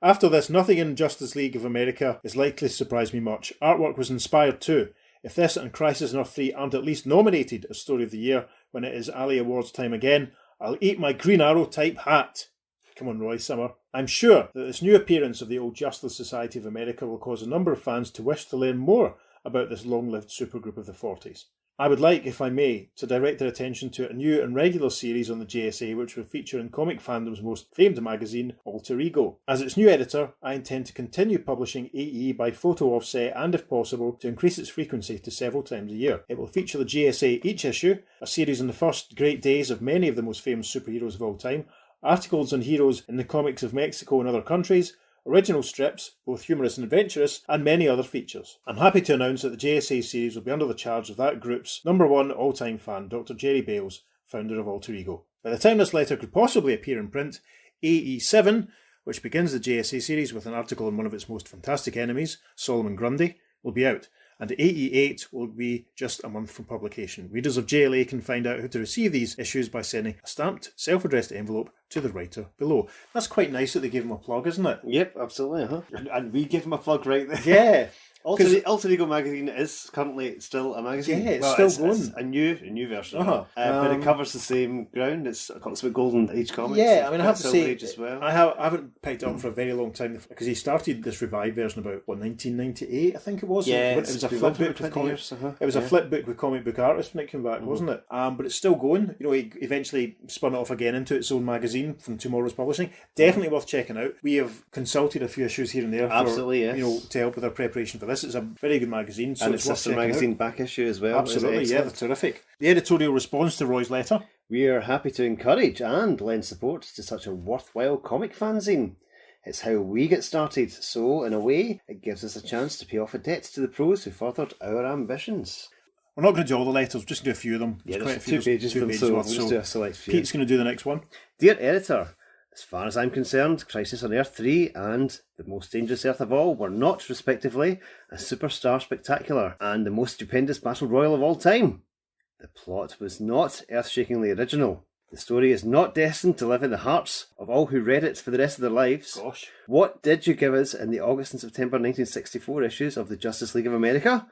After this, nothing in Justice League of America is likely to surprise me much. Artwork was inspired too. If this and Crisis on Earth 3 aren't at least nominated as Story of the Year when it is Ali Awards time again, I'll eat my Green Arrow type hat. Come on, Roy Summer. I'm sure that this new appearance of the old Justice Society of America will cause a number of fans to wish to learn more about this long-lived supergroup of the 40s. I would like, if I may, to direct their attention to a new and regular series on the JSA which will feature in comic fandom's most famed magazine, Alter Ego. As its new editor, I intend to continue publishing AE by photo offset and, if possible, to increase its frequency to several times a year. It will feature the JSA each issue, a series on the first great days of many of the most famous superheroes of all time, articles on heroes in the comics of Mexico and other countries, original strips, both humorous and adventurous, and many other features. I'm happy to announce that the JSA series will be under the charge of that group's number one all-time fan, Dr. Jerry Bales, founder of Alter Ego. By the time this letter could possibly appear in print, AE7, which begins the JSA series with an article on one of its most fantastic enemies, Solomon Grundy, will be out, and AE8 will be just a month from publication. Readers of JLA can find out how to receive these issues by sending a stamped, self-addressed envelope to the writer below. That's quite nice that they gave him a plug, isn't it? Yep, absolutely. And we give him a plug right there. Yeah. Alter Ego magazine is currently still a magazine. Yeah, it's still going. It's a new version. But it covers the same ground. It's with Golden Age comics. Yeah, I mean, I have to say, as well. I haven't picked it up for a very long time because he started this revived version about 1998, I think it was. Yeah, it was a flip book with comic. It was a flip book with comic book artists when it came back, wasn't it? But it's still going. You know, he eventually spun it off again into its own magazine from Tomorrow's Publishing. Definitely worth checking out. We have consulted a few issues here and there. Absolutely, yes. You know, to help with our preparation for this. It's a very good magazine, so and it's its sister magazine back issue as well. Absolutely, yeah, they're terrific. The editorial response to Roy's letter. We are happy to encourage and lend support to such a worthwhile comic fanzine. It's how we get started, so in a way, it gives us a chance to pay off a debt to the pros who furthered our ambitions. We're not going to do all the letters, we're just going to do a few of them. Yeah, quite a there's few. 2 pages from, so we'll worth, just do a select few. Pete's going to do the next one. Dear Editor, as far as I'm concerned, Crisis on Earth-3 and The Most Dangerous Earth of All were not, respectively, a superstar spectacular and the most stupendous battle royal of all time. The plot was not earth-shakingly original. The story is not destined to live in the hearts of all who read it for the rest of their lives. Gosh. What did you give us in the August and September 1964 issues of the Justice League of America?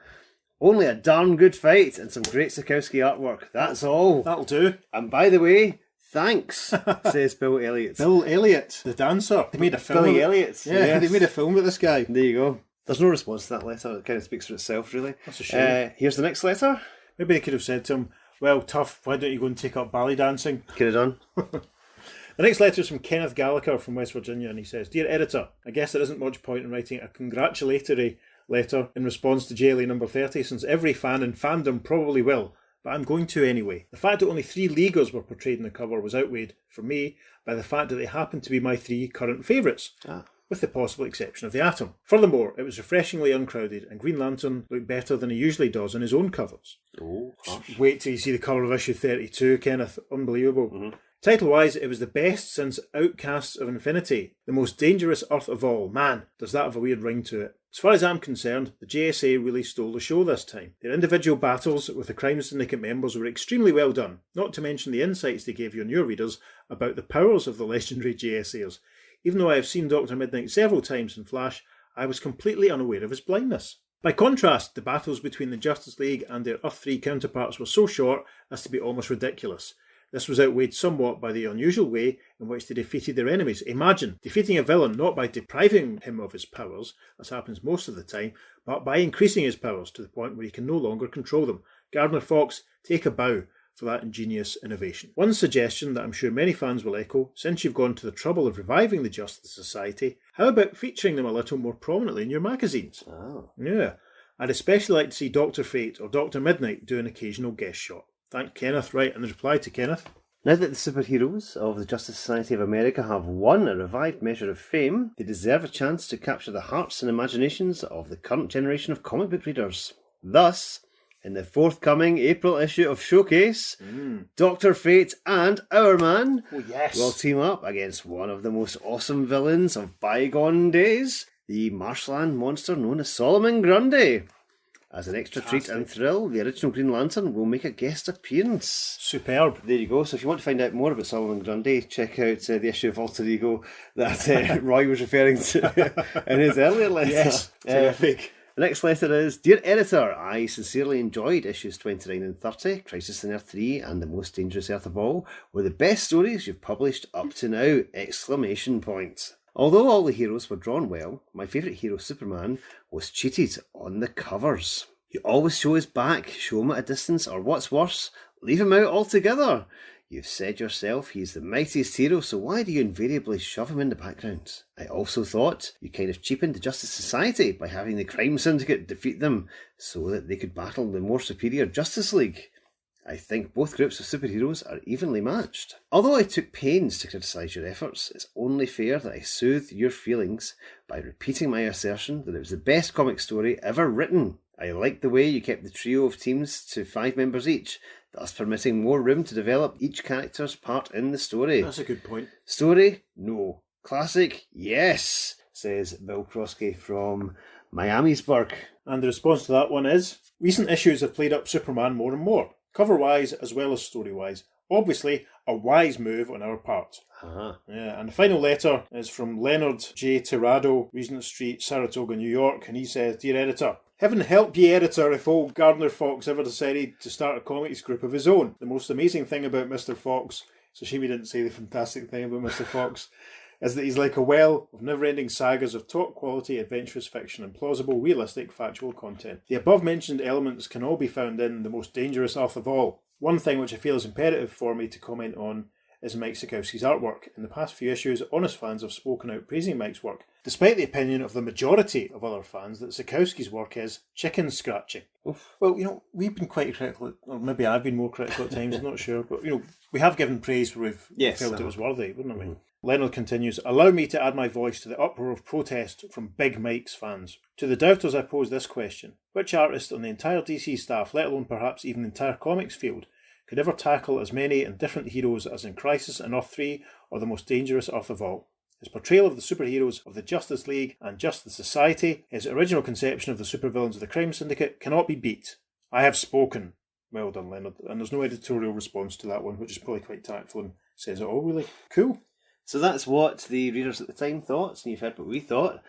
Only a darn good fight and some great Sikowski artwork. That's all. That'll do. And by the way, thanks, says Bill Elliott. Bill Elliott, the dancer. They made a film. Billy Elliott. Yeah, yes. they made a film with this guy. There you go. There's no response to that letter. It kind of speaks for itself, really. That's a shame. Here's the next letter. Maybe they could have said to him, well, tough, why don't you go and take up ballet dancing? Could have done. The next letter is from Kenneth Gallagher from West Virginia, and he says, Dear Editor, I guess there isn't much point in writing a congratulatory letter in response to JLA number 30, since every fan in fandom probably will, but I'm going to anyway. The fact that only 3 Leaguers were portrayed in the cover was outweighed, for me, by the fact that they happen to be my 3 current favourites. With the possible exception of the Atom. Furthermore, it was refreshingly uncrowded, and Green Lantern looked better than he usually does on his own covers. Oh, gosh. Wait till you see the cover of issue 32, Kenneth. Unbelievable. Mm-hmm. Title-wise, it was the best since Outcasts of Infinity, the most dangerous Earth of all. Man, does that have a weird ring to it. As far as I'm concerned, the JSA really stole the show this time. Their individual battles with the Crime Syndicate members were extremely well done, not to mention the insights they gave you and your readers about the powers of the legendary JSAers. Even though I have seen Dr. Midnight several times in Flash, I was completely unaware of his blindness. By contrast, the battles between the Justice League and their Earth-3 counterparts were so short as to be almost ridiculous. This was outweighed somewhat by the unusual way in which they defeated their enemies. Imagine defeating a villain not by depriving him of his powers, as happens most of the time, but by increasing his powers to the point where he can no longer control them. Gardner Fox, take a bow for that ingenious innovation. One suggestion that I'm sure many fans will echo, since you've gone to the trouble of reviving the Justice Society, how about featuring them a little more prominently in your magazines? Oh. Yeah. I'd especially like to see Dr. Fate or Dr. Midnight do an occasional guest shot. Thank Kenneth. Right, and the reply to Kenneth. Now that the superheroes of the Justice Society of America have won a revived measure of fame, they deserve a chance to capture the hearts and imaginations of the current generation of comic book readers. Thus, in the forthcoming April issue of Showcase, Dr. Fate and Our Man will team up against one of the most awesome villains of bygone days, the marshland monster known as Solomon Grundy. As an extra treat and thrill, the original Green Lantern will make a guest appearance. Superb. There you go. So if you want to find out more about Solomon Grundy, check out the issue of Alter Ego that Roy was referring to in his earlier letter. Yes, terrific. The next letter is, Dear Editor, I sincerely enjoyed issues 29 and 30. Crisis on Earth-3 and The Most Dangerous Earth of All were the best stories you've published up to now! Exclamation point. Although all the heroes were drawn well, my favourite hero, Superman, was cheated on the covers. You always show his back, show him at a distance, or what's worse, leave him out altogether. You've said yourself he's the mightiest hero, so why do you invariably shove him in the background? I also thought you kind of cheapened the Justice Society by having the Crime Syndicate defeat them so that they could battle the more superior Justice League. I think both groups of superheroes are evenly matched. Although I took pains to criticise your efforts, it's only fair that I soothe your feelings by repeating my assertion that it was the best comic story ever written. I liked the way you kept the trio of teams to 5 members each, thus permitting more room to develop each character's part in the story. That's a good point. Story? No. Classic? Yes, says Bill Kroski from Miamisburg. And the response to that one is, recent issues have played up Superman more and more, cover-wise as well as story-wise. Obviously, a wise move on our part. Yeah, and the final letter is from Leonard J. Tirado, Regent Street, Saratoga, New York, and he says, Dear Editor, heaven help ye, Editor, if old Gardner Fox ever decided to start a comics group of his own. The most amazing thing about Mr. Fox, it's a shame he didn't say the fantastic thing about Mr. Fox, is that he's like a well of never-ending sagas of top-quality adventurous fiction and plausible, realistic, factual content. The above-mentioned elements can all be found in The Most Dangerous Earth of All. One thing which I feel is imperative for me to comment on is Mike Sikowski's artwork. In the past few issues, honest fans have spoken out praising Mike's work, despite the opinion of the majority of other fans that Sikowski's work is chicken scratching. Oof. Well, we've been quite critical, or maybe I've been more critical at times, I'm not sure, but, we have given praise where we've felt it was worthy, wouldn't we? Leonard continues, allow me to add my voice to the uproar of protest from Big Mike's fans. To the doubters I pose this question. Which artist on the entire DC staff, let alone perhaps even the entire comics field, could ever tackle as many and different heroes as in Crisis on Earth-3 or the most dangerous Earth of all? His portrayal of the superheroes of the Justice League and Justice Society, his original conception of the supervillains of the Crime Syndicate, cannot be beat. I have spoken. Well done, Leonard. And there's no editorial response to that one, which is probably quite tactful and says it all, really. Cool. So that's what the readers at the time thought, and you've heard what we thought.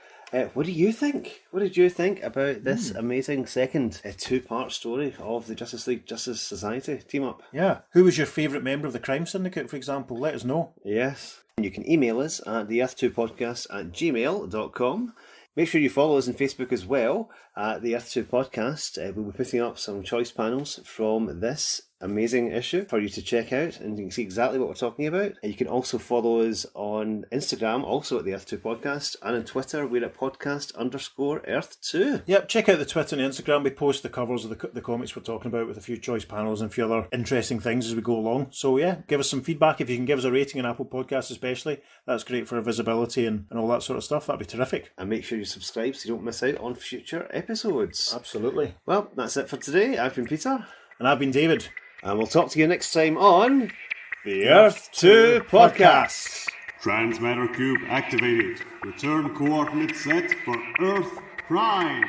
What do you think? What did you think about this amazing second two-part story of the Justice League Justice Society team-up? Yeah. Who was your favourite member of the Crime Syndicate, for example? Let us know. Yes. You can email us at theearth2podcast@gmail.com. Make sure you follow us on Facebook as well at the Earth 2 Podcast. We'll be putting up some choice panels from this amazing issue for you to check out, and you can see exactly what we're talking about. And you can also follow us on Instagram, also at the Earth 2 Podcast, and on Twitter, we're at podcast_Earth2. Yep, check out the Twitter and Instagram. We post the covers of the comics we're talking about with a few choice panels and a few other interesting things as we go along. So yeah, give us some feedback. If you can give us a rating on Apple Podcasts especially, that's great for our visibility and all that sort of stuff. That'd be terrific. And make sure you subscribe so you don't miss out on future episodes. Absolutely. Well, that's it for today. I've been Peter. And I've been David. And we'll talk to you next time on the Earth 2 Podcast. Transmatter cube activated. Return coordinates set for Earth Prime.